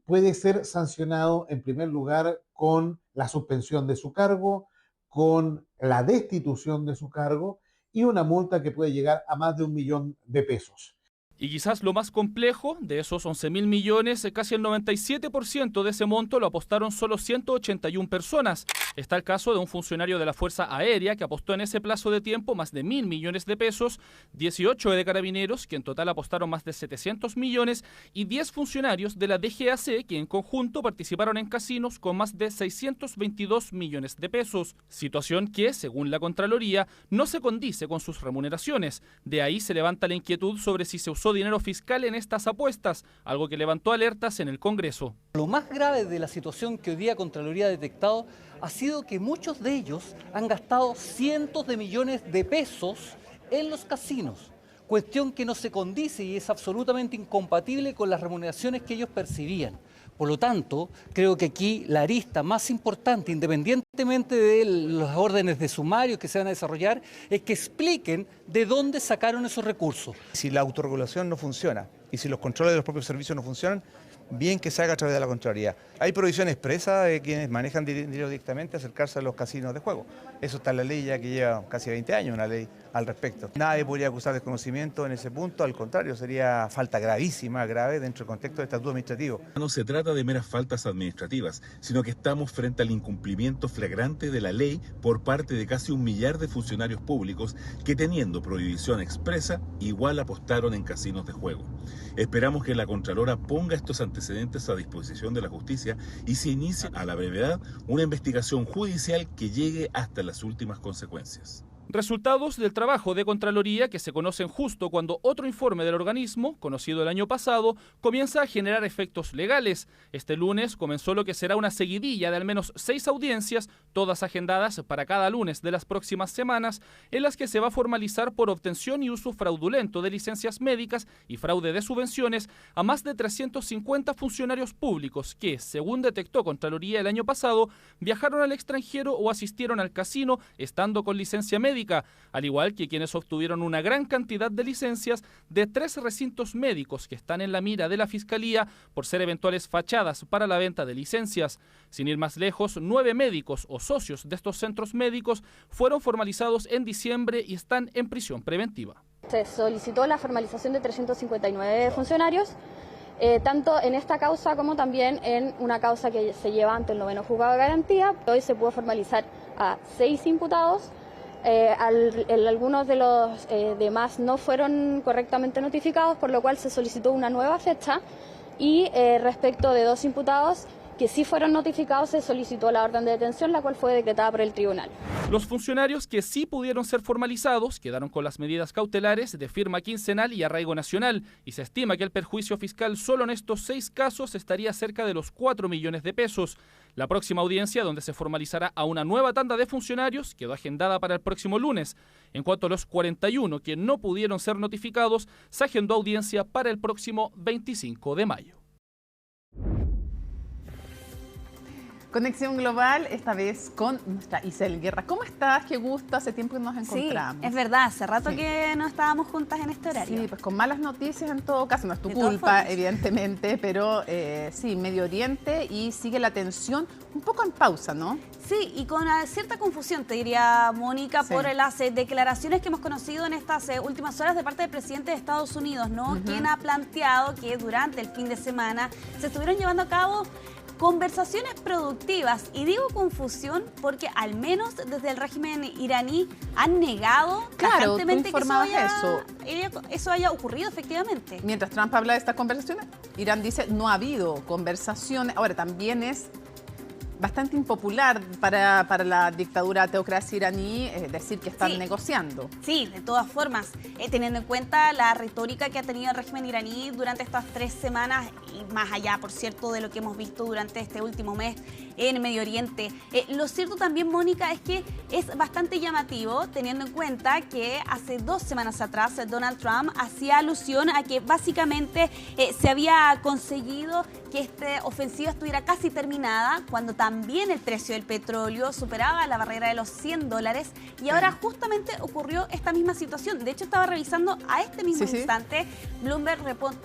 [SPEAKER 19] puede ser sancionado en primer lugar con la suspensión de su cargo, con la destitución de su cargo y una multa que puede llegar a más de 1 millón de pesos.
[SPEAKER 29] Y quizás lo más complejo, de esos 11.000 millones, casi el 97% de ese monto lo apostaron solo 181 personas. Está el caso de un funcionario de la Fuerza Aérea que apostó en ese plazo de tiempo más de 1.000 millones de pesos, 18 de Carabineros, que en total apostaron más de 700 millones, y 10 funcionarios de la DGAC, que en conjunto participaron en casinos con más de 622 millones de pesos. Situación que, según la Contraloría, no se condice con sus remuneraciones. De ahí se levanta la inquietud sobre si se usó dinero fiscal en estas apuestas, algo que levantó alertas en el Congreso.
[SPEAKER 15] Lo más grave de la situación que hoy día Contraloría ha detectado ha sido que muchos de ellos han gastado cientos de millones de pesos en los casinos, cuestión que no se condice y es absolutamente incompatible con las remuneraciones que ellos percibían. Por lo tanto, creo que aquí la arista más importante, independientemente de los órdenes de sumario que se van a desarrollar, es que expliquen de dónde sacaron esos recursos.
[SPEAKER 18] Si la autorregulación no funciona y si los controles de los propios servicios no funcionan, bien que se haga a través de la Contraloría. Hay prohibición expresa de quienes manejan dinero directamente acercarse a los casinos de juego. Eso está en la ley ya que lleva casi 20 años, una ley al respecto. Nadie podría acusar desconocimiento en ese punto, al contrario, sería falta gravísima, grave dentro del contexto del estatuto administrativo.
[SPEAKER 20] No se trata de meras faltas administrativas, sino que estamos frente al incumplimiento flagrante de la ley por parte de casi 1 millar de funcionarios públicos que, teniendo prohibición expresa, igual apostaron en casinos de juego. Esperamos que la Contralora ponga estos antecedentes a disposición de la justicia y se inicie a la brevedad una investigación judicial que llegue hasta las últimas consecuencias.
[SPEAKER 29] Resultados del trabajo de Contraloría que se conocen justo cuando otro informe del organismo, conocido el año pasado, comienza a generar efectos legales. Este lunes comenzó lo que será una seguidilla de al menos 6 audiencias, todas agendadas para cada lunes de las próximas semanas, en las que se va a formalizar por obtención y uso fraudulento de licencias médicas y fraude de subvenciones a más de 350 funcionarios públicos que, según detectó Contraloría el año pasado, viajaron al extranjero o asistieron al casino estando con licencia médica, al igual que quienes obtuvieron una gran cantidad de licencias de 3 recintos médicos que están en la mira de la Fiscalía por ser eventuales fachadas para la venta de licencias. Sin ir más lejos, 9 médicos o socios de estos centros médicos fueron formalizados en diciembre y están en prisión preventiva.
[SPEAKER 23] Se solicitó la formalización de 359 funcionarios, tanto en esta causa como también en una causa que se lleva ante el 9º Juzgado de Garantía. Hoy se pudo formalizar a 6 imputados. Algunos de los demás no fueron correctamente notificados, por lo cual se solicitó una nueva fecha y respecto de 2 imputados que sí fueron notificados se solicitó la orden de detención, la cual fue decretada por el tribunal.
[SPEAKER 29] Los funcionarios que sí pudieron ser formalizados quedaron con las medidas cautelares de firma quincenal y arraigo nacional, y se estima que el perjuicio fiscal solo en estos 6 casos estaría cerca de los 4 millones de pesos. La próxima audiencia, donde se formalizará a una nueva tanda de funcionarios, quedó agendada para el próximo lunes. En cuanto a los 41 que no pudieron ser notificados, se agendó audiencia para el próximo 25 de mayo.
[SPEAKER 2] Conexión Global, esta vez con nuestra Isel Guerra. ¿Cómo estás? Qué gusto, hace tiempo que nos encontramos.
[SPEAKER 24] Sí, es verdad, hace rato que no estábamos juntas en este horario.
[SPEAKER 2] Sí, pues con malas noticias en todo caso, no es tu culpa, evidentemente, pero sí, Medio Oriente y sigue la tensión un poco en pausa, ¿no?
[SPEAKER 24] Sí, y con cierta confusión, te diría, Mónica, por las declaraciones que hemos conocido en estas últimas horas de parte del presidente de Estados Unidos, ¿no? Quien ha planteado que durante el fin de semana se estuvieron llevando a cabo conversaciones productivas, y digo confusión porque al menos desde el régimen iraní han negado tajantemente que eso haya ocurrido efectivamente.
[SPEAKER 2] Mientras Trump habla de estas conversaciones, Irán dice no ha habido conversaciones. Ahora, también es bastante impopular para la dictadura teocracia iraní decir que están negociando.
[SPEAKER 24] Sí, de todas formas, teniendo en cuenta la retórica que ha tenido el régimen iraní durante estas 3 semanas y más allá, por cierto, de lo que hemos visto durante este último mes en Medio Oriente. Lo cierto también, Mónica, es que es bastante llamativo teniendo en cuenta que hace 2 semanas atrás Donald Trump hacía alusión a que básicamente se había conseguido que esta ofensiva estuviera casi terminada cuando también el precio del petróleo superaba la barrera de los $100 y ahora justamente ocurrió esta misma situación. De hecho, estaba revisando a este mismo instante, Bloomberg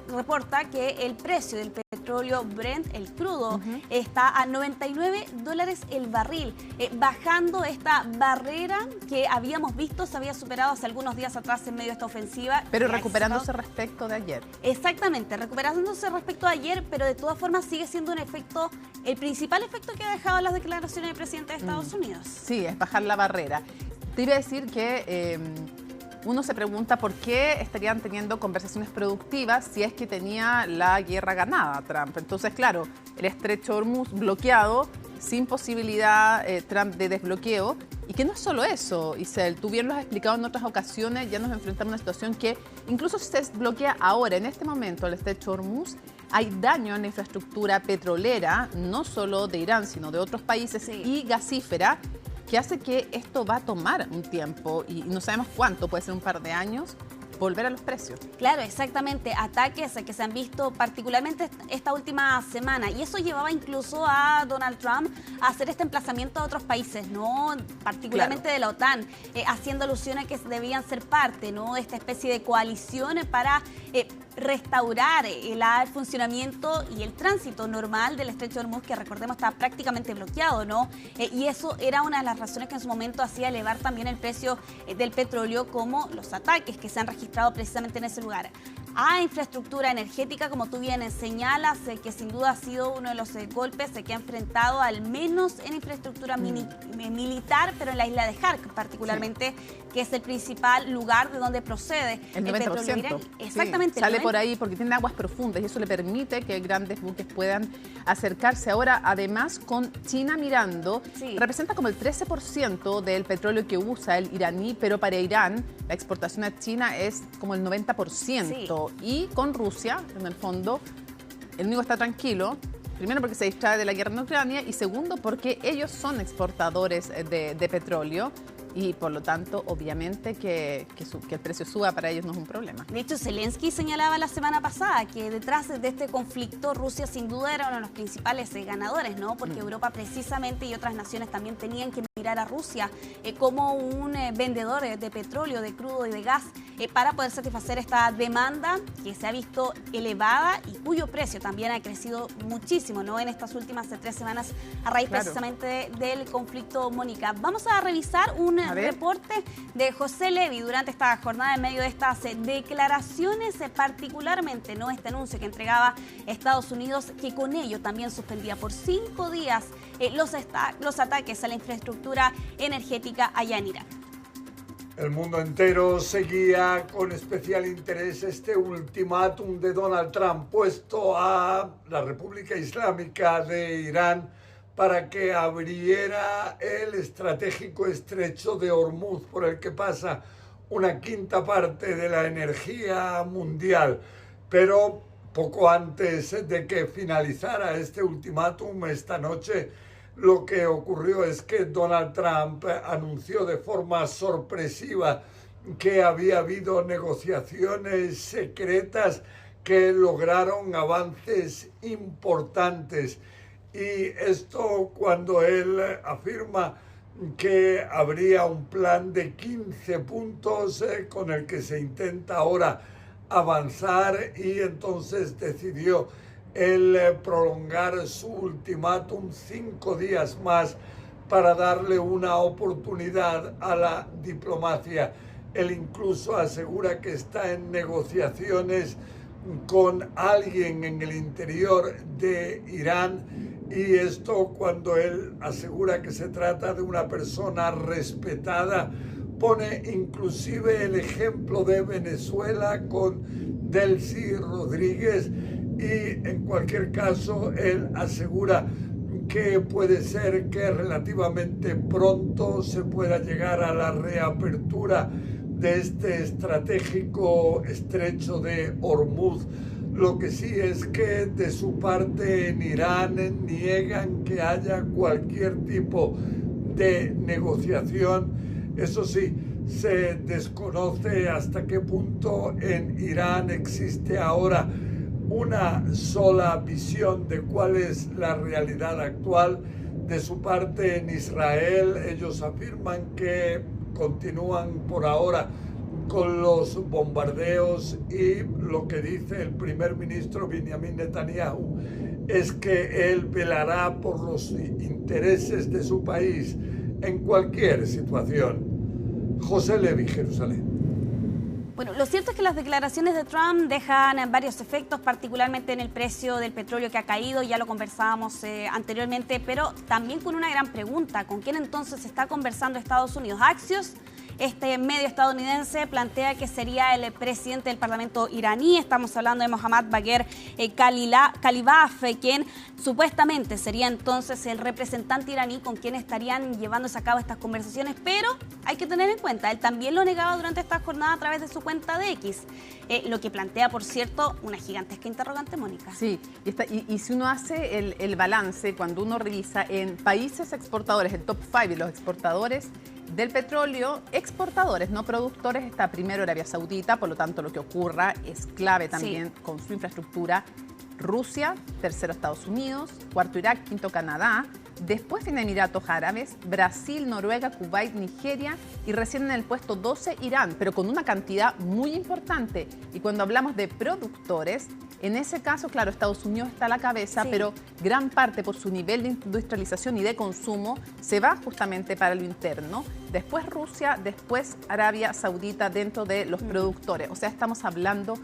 [SPEAKER 24] reporta que el precio del petróleo petróleo Brent, el crudo, está a $99 el barril, bajando esta barrera que habíamos visto se había superado hace algunos días atrás en medio de esta ofensiva.
[SPEAKER 2] Pero recuperándose respecto de ayer.
[SPEAKER 24] Exactamente, recuperándose respecto a ayer, pero de todas formas sigue siendo un efecto, el principal efecto que ha dejado las declaraciones del presidente de Estados Unidos.
[SPEAKER 2] Sí, es bajar la barrera. Te iba a decir que uno se pregunta por qué estarían teniendo conversaciones productivas si es que tenía la guerra ganada Trump. Entonces, claro, el estrecho Hormuz bloqueado, sin posibilidad Trump de desbloqueo. Y que no es solo eso, Isel, tú bien lo has explicado en otras ocasiones, ya nos enfrentamos a una situación que incluso si se desbloquea ahora, en este momento, el estrecho Hormuz, hay daño en la infraestructura petrolera, no solo de Irán, sino de otros países, y gasífera, que hace que esto va a tomar un tiempo y no sabemos cuánto, puede ser un par de años, volver a los precios.
[SPEAKER 24] Claro, exactamente, ataques que se han visto particularmente esta última semana, y eso llevaba incluso a Donald Trump a hacer este emplazamiento a otros países, ¿no? Particularmente de la OTAN, haciendo alusión a que debían ser parte, ¿no?, de esta especie de coalición para restaurar el funcionamiento y el tránsito normal del estrecho de Hormuz, que recordemos está prácticamente bloqueado, ¿no? Y eso era una de las razones que en su momento hacía elevar también el precio del petróleo, como los ataques que se han registrado precisamente en ese lugar. A infraestructura energética, como tú bien señalas, que sin duda ha sido uno de los golpes que ha enfrentado, al menos en infraestructura militar, pero en la isla de Hark particularmente, que es el principal lugar de donde procede el petróleo iraní. Exactamente.
[SPEAKER 2] Sí, sale por ahí porque tiene aguas profundas y eso le permite que grandes buques puedan acercarse. Ahora, además, con China mirando, representa como el 13% del petróleo que usa el iraní, pero para Irán la exportación a China es como el 90%. Y con Rusia, en el fondo, el único está tranquilo, primero porque se distrae de la guerra en Ucrania y segundo porque ellos son exportadores de petróleo. Y por lo tanto, obviamente, que el precio suba para ellos no es un problema.
[SPEAKER 24] De hecho, Zelensky señalaba la semana pasada que detrás de este conflicto Rusia sin duda era uno de los principales ganadores, ¿no? Porque Europa precisamente y otras naciones también tenían que mirar a Rusia como un vendedor de petróleo, de crudo y de gas para poder satisfacer esta demanda que se ha visto elevada y cuyo precio también ha crecido muchísimo, ¿no?, en estas últimas 3 semanas a raíz precisamente del conflicto. Mónica, vamos a revisar un reporte de José Levy durante esta jornada en medio de estas declaraciones, particularmente, ¿no?, este anuncio que entregaba Estados Unidos, que con ello también suspendía por 5 días los ataques a la infraestructura energética allá en Irán.
[SPEAKER 3] El mundo entero seguía con especial interés este ultimátum de Donald Trump puesto a la República Islámica de Irán para que abriera el estratégico estrecho de Hormuz, por el que pasa una quinta parte de la energía mundial. Pero poco antes de que finalizara este ultimátum esta noche, lo que ocurrió es que Donald Trump anunció de forma sorpresiva que había habido negociaciones secretas que lograron avances importantes. Y esto cuando él afirma que habría un plan de 15 puntos con el que se intenta ahora avanzar, y entonces decidió el prolongar su ultimátum 5 días más para darle una oportunidad a la diplomacia. Él incluso asegura que está en negociaciones con alguien en el interior de Irán, y esto cuando él asegura que se trata de una persona respetada. Pone inclusive el ejemplo de Venezuela con Delcy Rodríguez, y en cualquier caso él asegura que puede ser que relativamente pronto se pueda llegar a la reapertura de este estratégico estrecho de Hormuz. Lo que sí es que de su parte en Irán niegan que haya cualquier tipo de negociación. Eso sí, se desconoce hasta qué punto en Irán existe ahora una sola visión de cuál es la realidad actual. De su parte en Israel, ellos afirman que continúan por ahora con los bombardeos, y lo que dice el primer ministro Benjamin Netanyahu es que él velará por los intereses de su país en cualquier situación. José Levi, Jerusalén.
[SPEAKER 24] Bueno, lo cierto es que las declaraciones de Trump dejan varios efectos, particularmente en el precio del petróleo que ha caído, ya lo conversábamos anteriormente, pero también con una gran pregunta: ¿con quién entonces está conversando Estados Unidos? Axios, este medio estadounidense, plantea que sería el presidente del Parlamento iraní. Estamos hablando de Mohammad Bagher Kalibaf, quien supuestamente sería entonces el representante iraní con quien estarían llevándose a cabo estas conversaciones, pero hay que tener en cuenta, él también lo negaba durante esta jornada a través de su cuenta de X, lo que plantea, por cierto, una gigantesca interrogante, Mónica.
[SPEAKER 2] Sí, y si uno hace el balance, cuando uno revisa en países exportadores, el top 5 de los exportadores del petróleo, exportadores, no productores, está primero Arabia Saudita, por lo tanto lo que ocurra es clave también con su infraestructura. Rusia, tercero Estados Unidos, cuarto Irak, quinto Canadá, después viene Emiratos Árabes, Brasil, Noruega, Kuwait, Nigeria y recién en el puesto 12 Irán, pero con una cantidad muy importante. Y cuando hablamos de productores, en ese caso, claro, Estados Unidos está a la cabeza, sí, pero gran parte por su nivel de industrialización y de consumo se va justamente para lo interno. Después Rusia, después Arabia Saudita dentro de los productores. O sea, estamos hablando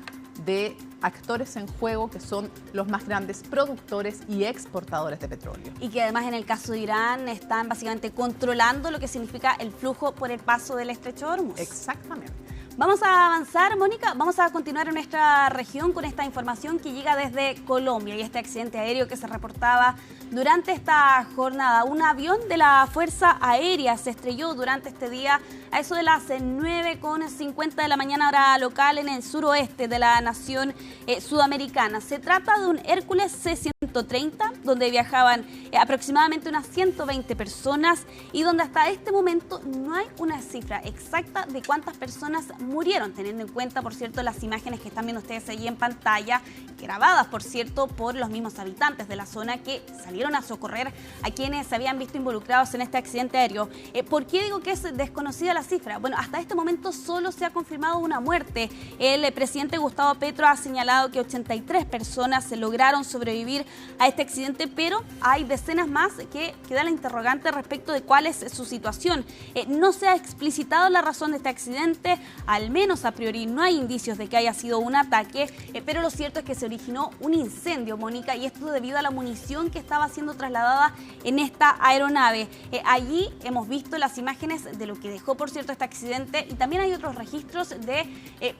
[SPEAKER 2] de actores en juego que son los más grandes productores y exportadores de petróleo.
[SPEAKER 24] Y que además en el caso de Irán están básicamente controlando lo que significa el flujo por el paso del estrecho de Hormuz.
[SPEAKER 2] Exactamente.
[SPEAKER 24] Vamos a avanzar, Mónica, vamos a continuar en nuestra región con esta información que llega desde Colombia y este accidente aéreo que se reportaba durante esta jornada. Un avión de la Fuerza Aérea se estrelló durante este día a eso de las 9:50 de la mañana hora local en el suroeste de la nación sudamericana. Se trata de un Hércules C-130 donde viajaban aproximadamente unas 120 personas y donde hasta este momento no hay una cifra exacta de cuántas personas murieron, teniendo en cuenta, por cierto, las imágenes que están viendo ustedes allí en pantalla, grabadas, por cierto, por los mismos habitantes de la zona que salieron a socorrer a quienes se habían visto involucrados en este accidente aéreo. ¿Por qué digo que es desconocida la cifra? Bueno, hasta este momento solo se ha confirmado una muerte. El presidente Gustavo Petro ha señalado que 83 personas lograron sobrevivir a este accidente, pero hay decenas más que queda la interrogante respecto de cuál es su situación. No se ha explicitado la razón de este accidente, al menos a priori no hay indicios de que haya sido un ataque, pero lo cierto es que se originó un incendio, Mónica, y esto debido a la munición que estaba siendo trasladada en esta aeronave. Allí hemos visto las imágenes de lo que dejó, por cierto, este accidente, y también hay otros registros de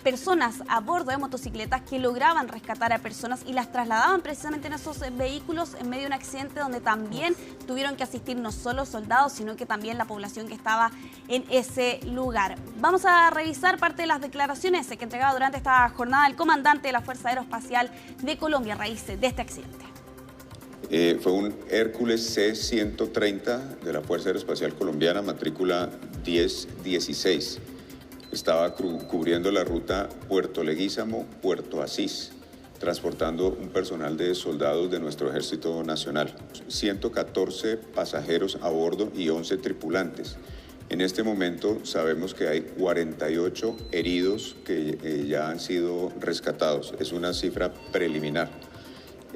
[SPEAKER 24] personas a bordo de motocicletas que lograban rescatar a personas y las trasladaban precisamente en esos vehículos en medio de un accidente donde también tuvieron que asistir no solo soldados, sino que también la población que estaba en ese lugar. Vamos a revisar parte de las declaraciones que entregaba durante esta jornada el comandante de la Fuerza Aeroespacial de Colombia a raíz de este accidente.
[SPEAKER 4] Fue un Hércules C-130 de la Fuerza Aeroespacial Colombiana, matrícula 1016. Estaba cubriendo la ruta Puerto Leguízamo-Puerto Asís, transportando un personal de soldados de nuestro Ejército Nacional. 114 pasajeros a bordo y 11 tripulantes. En este momento sabemos que hay 48 heridos que ya han sido rescatados. Es una cifra preliminar.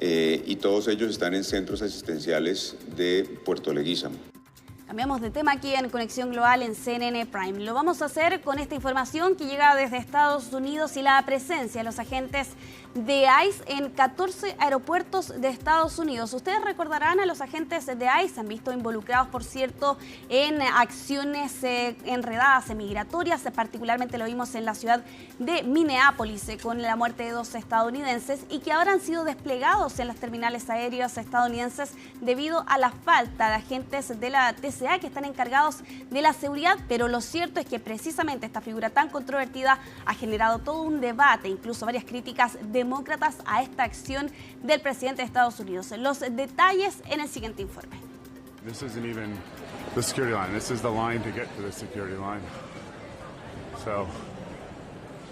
[SPEAKER 4] Y todos ellos están en centros asistenciales de Puerto Leguízamo.
[SPEAKER 24] Cambiamos de tema aquí en Conexión Global en CNN Prime. Lo vamos a hacer con esta información que llega desde Estados Unidos y la presencia de los agentes de ICE en 14 aeropuertos de Estados Unidos. Ustedes recordarán a los agentes de ICE, se han visto involucrados, por cierto, en acciones enredadas migratorias, particularmente lo vimos en la ciudad de Minneapolis con la muerte de 2 estadounidenses y que ahora han sido desplegados en las terminales aéreas estadounidenses debido a la falta de agentes de la TCA que están encargados de la seguridad, pero lo cierto es que precisamente esta figura tan controvertida ha generado todo un debate, incluso varias críticas demócratas a esta acción del presidente de Estados Unidos. Los detalles en el siguiente informe.
[SPEAKER 5] This isn't even the security line. This is the line to get to the security line. So,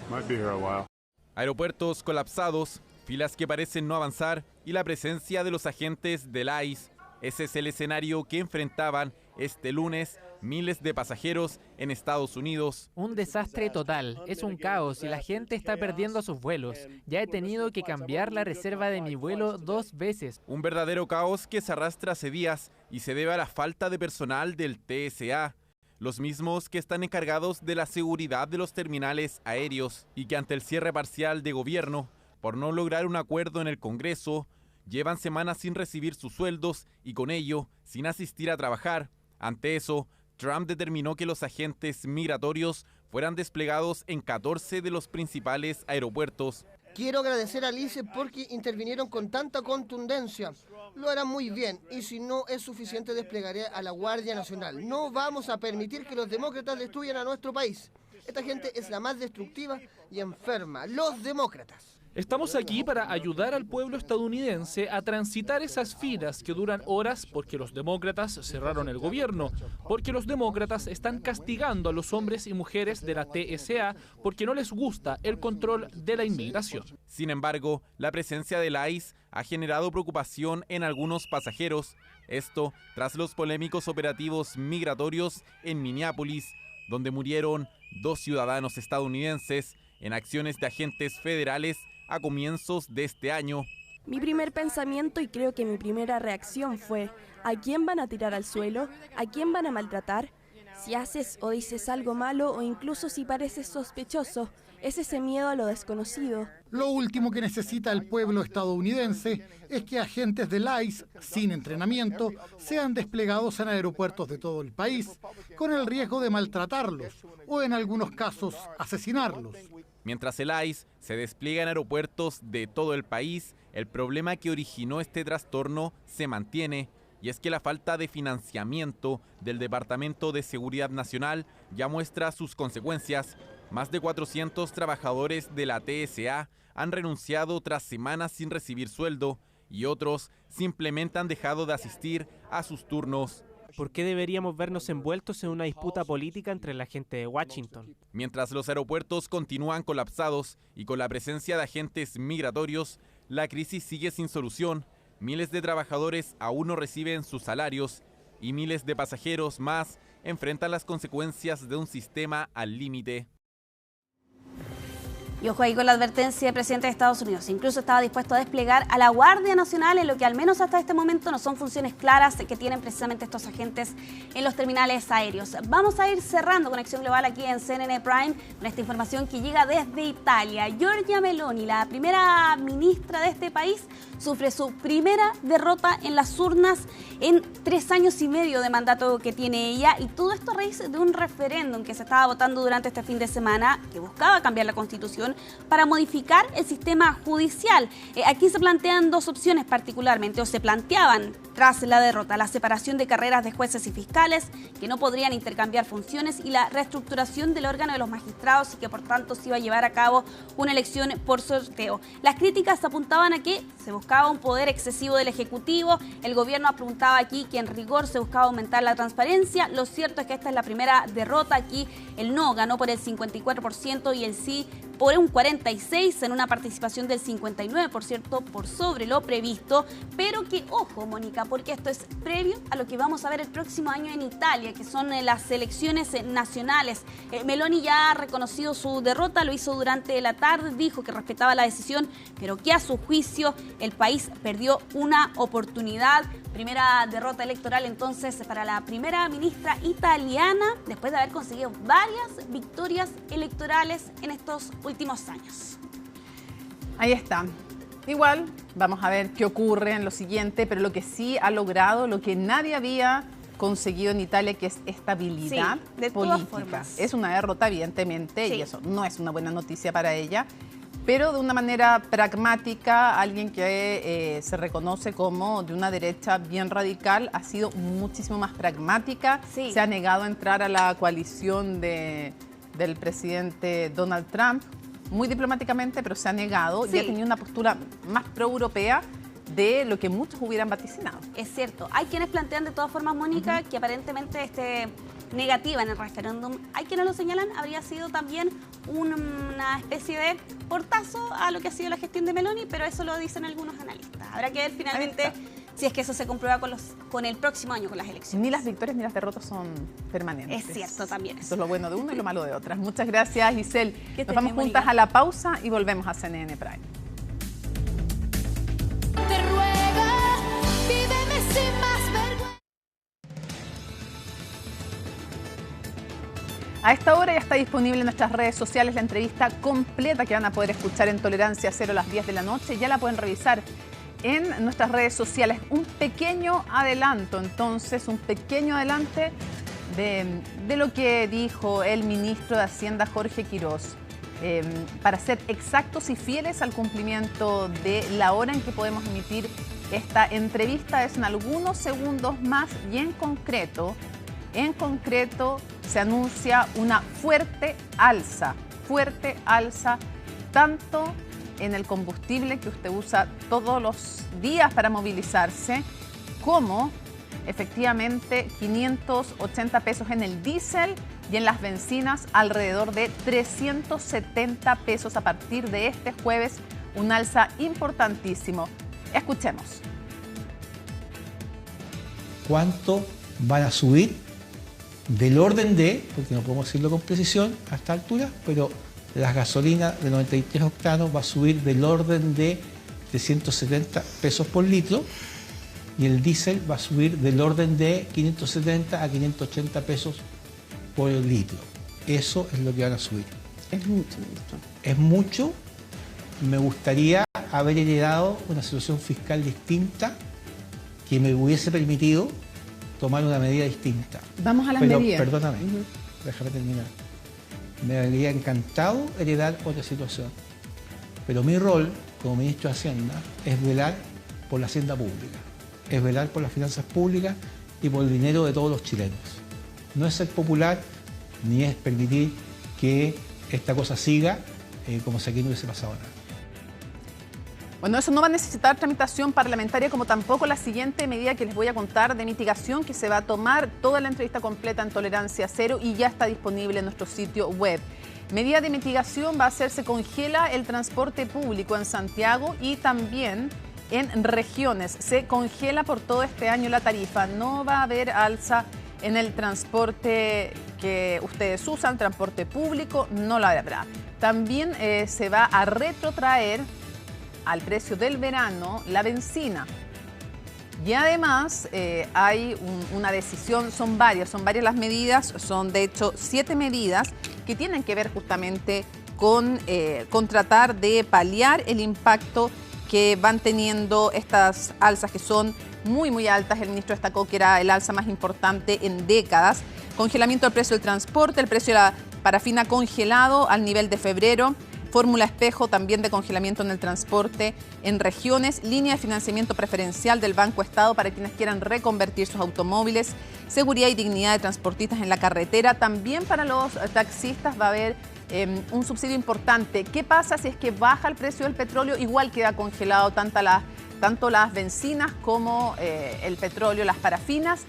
[SPEAKER 5] might be here a while.
[SPEAKER 10] Aeropuertos colapsados, filas que parecen no avanzar y la presencia de los agentes del ICE. Ese es el escenario que enfrentaban este lunes miles de pasajeros en Estados Unidos.
[SPEAKER 1] Un desastre total, es un caos y la gente está perdiendo sus vuelos. Ya he tenido que cambiar la reserva de mi vuelo 2 veces.
[SPEAKER 10] Un verdadero caos que se arrastra hace días y se debe a la falta de personal del TSA, los mismos que están encargados de la seguridad de los terminales aéreos y que ante el cierre parcial de gobierno, por no lograr un acuerdo en el Congreso, llevan semanas sin recibir sus sueldos y con ello sin asistir a trabajar. Ante eso, Trump determinó que los agentes migratorios fueran desplegados en 14 de los principales aeropuertos.
[SPEAKER 8] Quiero agradecer a Alice porque intervinieron con tanta contundencia. Lo harán muy bien y si no es suficiente desplegaré a la Guardia Nacional. No vamos a permitir que los demócratas destruyan a nuestro país. Esta gente es la más destructiva y enferma, los demócratas.
[SPEAKER 29] Estamos aquí para ayudar al pueblo estadounidense a transitar esas filas que duran horas porque los demócratas cerraron el gobierno, porque los demócratas están castigando a los hombres y mujeres de la TSA porque no les gusta el control de la inmigración.
[SPEAKER 10] Sin embargo, la presencia del ICE ha generado preocupación en algunos pasajeros. Esto tras los polémicos operativos migratorios en Minneapolis, donde murieron 2 ciudadanos estadounidenses en acciones de agentes federales a comienzos de este año.
[SPEAKER 9] Mi primer pensamiento y creo que mi primera reacción fue: ¿a quién van a tirar al suelo? ¿A quién van a maltratar? Si haces o dices algo malo o incluso si pareces sospechoso, es ese miedo a lo desconocido.
[SPEAKER 21] Lo último que necesita el pueblo estadounidense es que agentes del ICE, sin entrenamiento, sean desplegados en aeropuertos de todo el país, con el riesgo de maltratarlos o, en algunos casos, asesinarlos.
[SPEAKER 10] Mientras el ICE se despliega en aeropuertos de todo el país, el problema que originó este trastorno se mantiene, y es que la falta de financiamiento del Departamento de Seguridad Nacional ya muestra sus consecuencias. Más de 400 trabajadores de la TSA han renunciado tras semanas sin recibir sueldo y otros simplemente han dejado de asistir a sus turnos.
[SPEAKER 1] ¿Por qué deberíamos vernos envueltos en una disputa política entre la gente de Washington?
[SPEAKER 10] Mientras los aeropuertos continúan colapsados y con la presencia de agentes migratorios, la crisis sigue sin solución. Miles de trabajadores aún no reciben sus salarios y miles de pasajeros más enfrentan las consecuencias de un sistema al límite.
[SPEAKER 24] Y ojo ahí con la advertencia del presidente de Estados Unidos. Incluso estaba dispuesto a desplegar a la Guardia Nacional en lo que al menos hasta este momento no son funciones claras que tienen precisamente estos agentes en los terminales aéreos. Vamos a ir cerrando Conexión Global aquí en CNN Prime con esta información que llega desde Italia. Giorgia Meloni, la primera ministra de este país, sufre su primera derrota en las urnas en 3 años y medio de mandato que tiene ella, y todo esto a raíz de un referéndum que se estaba votando durante este fin de semana que buscaba cambiar la Constitución para modificar el sistema judicial. Aquí se plantean 2 opciones particularmente, o se planteaban tras la derrota: la separación de carreras de jueces y fiscales que no podrían intercambiar funciones y la reestructuración del órgano de los magistrados, y que por tanto se iba a llevar a cabo una elección por sorteo. Las críticas apuntaban a que se buscaba un poder excesivo del Ejecutivo. El gobierno apuntaba aquí que en rigor se buscaba aumentar la transparencia. Lo cierto es que esta es la primera derrota. Aquí el no ganó por el 54% y el sí por un 46%, en una participación del 59% por sobre lo previsto. Pero que ojo, Mónica, porque esto es previo a lo que vamos a ver el próximo año en Italia, que son las elecciones nacionales. Meloni ya ha reconocido su derrota, lo hizo durante la tarde, dijo que respetaba la decisión, pero que a su juicio el país perdió una oportunidad. Primera derrota electoral entonces para la primera ministra italiana, después de haber conseguido varias victorias electorales en estos últimos años.
[SPEAKER 2] Ahí está. Igual vamos a ver qué ocurre en lo siguiente, pero lo que sí ha logrado, lo que nadie había conseguido en Italia, que es estabilidad
[SPEAKER 24] de todas
[SPEAKER 2] política.
[SPEAKER 24] formas.
[SPEAKER 2] Es una derrota, evidentemente,
[SPEAKER 24] Sí.
[SPEAKER 2] y eso no es una buena noticia para ella, pero de una manera pragmática, alguien que se reconoce como de una derecha bien radical, ha sido muchísimo más pragmática.
[SPEAKER 24] Sí.
[SPEAKER 2] Se ha negado a entrar a la coalición del presidente Donald Trump, muy diplomáticamente, pero se ha negado,
[SPEAKER 24] Sí.
[SPEAKER 2] y ha tenido una postura más pro-europea de lo que muchos hubieran vaticinado.
[SPEAKER 24] Es cierto. Hay quienes plantean de todas formas, Mónica, que aparentemente negativa en el referéndum, hay quienes lo señalan, habría sido también una especie de portazo a lo que ha sido la gestión de Meloni, pero eso lo dicen algunos analistas. Habrá que ver finalmente si es que eso se comprueba con el próximo año, con las elecciones.
[SPEAKER 2] Ni las victorias ni las derrotas son permanentes.
[SPEAKER 24] Es cierto, también.
[SPEAKER 2] Eso es lo bueno de una y lo malo de otras. Muchas gracias, Giselle. Nos vamos juntas a la pausa y volvemos a CNN Prime.
[SPEAKER 6] Te ruego, víveme sin más vergüenza.
[SPEAKER 2] A esta hora ya está disponible en nuestras redes sociales la entrevista completa que van a poder escuchar en Tolerancia Cero a las 10 de la noche. Ya la pueden revisar en nuestras redes sociales. Un pequeño adelanto, entonces, un pequeño adelante de lo que dijo el ministro de Hacienda, Jorge Quirós. Para ser exactos y fieles al cumplimiento de la hora en que podemos emitir esta entrevista, es en algunos segundos más y en concreto se anuncia una fuerte alza tanto en el combustible que usted usa todos los días para movilizarse, como efectivamente 580 pesos en el diésel y en las bencinas alrededor de 370 pesos a partir de este jueves, un alza importantísimo. Escuchemos.
[SPEAKER 11] ¿Cuánto van a subir? Del orden de, porque no podemos decirlo con precisión a esta altura, pero las gasolinas de 93 octanos va a subir del orden de 370 pesos por litro y el diésel va a subir del orden de 570 a 580 pesos por litro. Eso es lo que van a subir.
[SPEAKER 2] Es mucho.
[SPEAKER 11] Es mucho. Me gustaría haber heredado una situación fiscal distinta que me hubiese permitido tomar una medida distinta.
[SPEAKER 2] Vamos a las medidas.
[SPEAKER 11] Perdóname, déjame terminar. Me habría encantado heredar otra situación. Pero mi rol como ministro de Hacienda es velar por la hacienda pública, es velar por las finanzas públicas y por el dinero de todos los chilenos. No es ser popular ni es permitir que esta cosa siga como si aquí no hubiese pasado nada.
[SPEAKER 2] Bueno, eso no va a necesitar tramitación parlamentaria, como tampoco la siguiente medida que les voy a contar de mitigación, que se va a tomar toda la entrevista completa en Tolerancia Cero y ya está disponible en nuestro sitio web. Medida de mitigación va a ser: se congela el transporte público en Santiago y también en regiones. Se congela por todo este año la tarifa. No va a haber alza en el transporte que ustedes usan, transporte público, no la habrá. También se va a retrotraer al precio del verano la benzina. Y además hay una decisión, son varias las medidas, son de hecho 7 medidas que tienen que ver justamente con tratar de paliar el impacto que van teniendo estas alzas que son muy altas. El ministro destacó que era el alza más importante en décadas. Congelamiento del precio del transporte, el precio de la parafina congelado al nivel de febrero. Fórmula espejo también de congelamiento en el transporte en regiones, línea de financiamiento preferencial del Banco Estado para quienes quieran reconvertir sus automóviles, seguridad y dignidad de transportistas en la carretera. También para los taxistas va a haber un subsidio importante. ¿Qué pasa si es que baja el precio del petróleo? Igual queda congelado tanto las bencinas como el petróleo, las parafinas.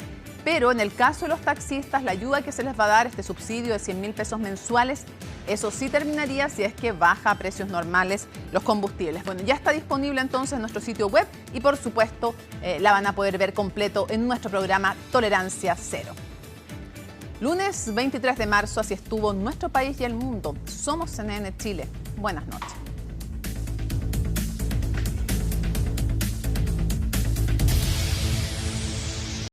[SPEAKER 2] Pero en el caso de los taxistas, la ayuda que se les va a dar, este subsidio de 100.000 pesos mensuales, eso sí terminaría si es que baja a precios normales los combustibles. Bueno, ya está disponible entonces en nuestro sitio web y por supuesto la van a poder ver completo en nuestro programa Tolerancia Cero. Lunes 23 de marzo, así estuvo nuestro país y el mundo. Somos CNN Chile. Buenas noches.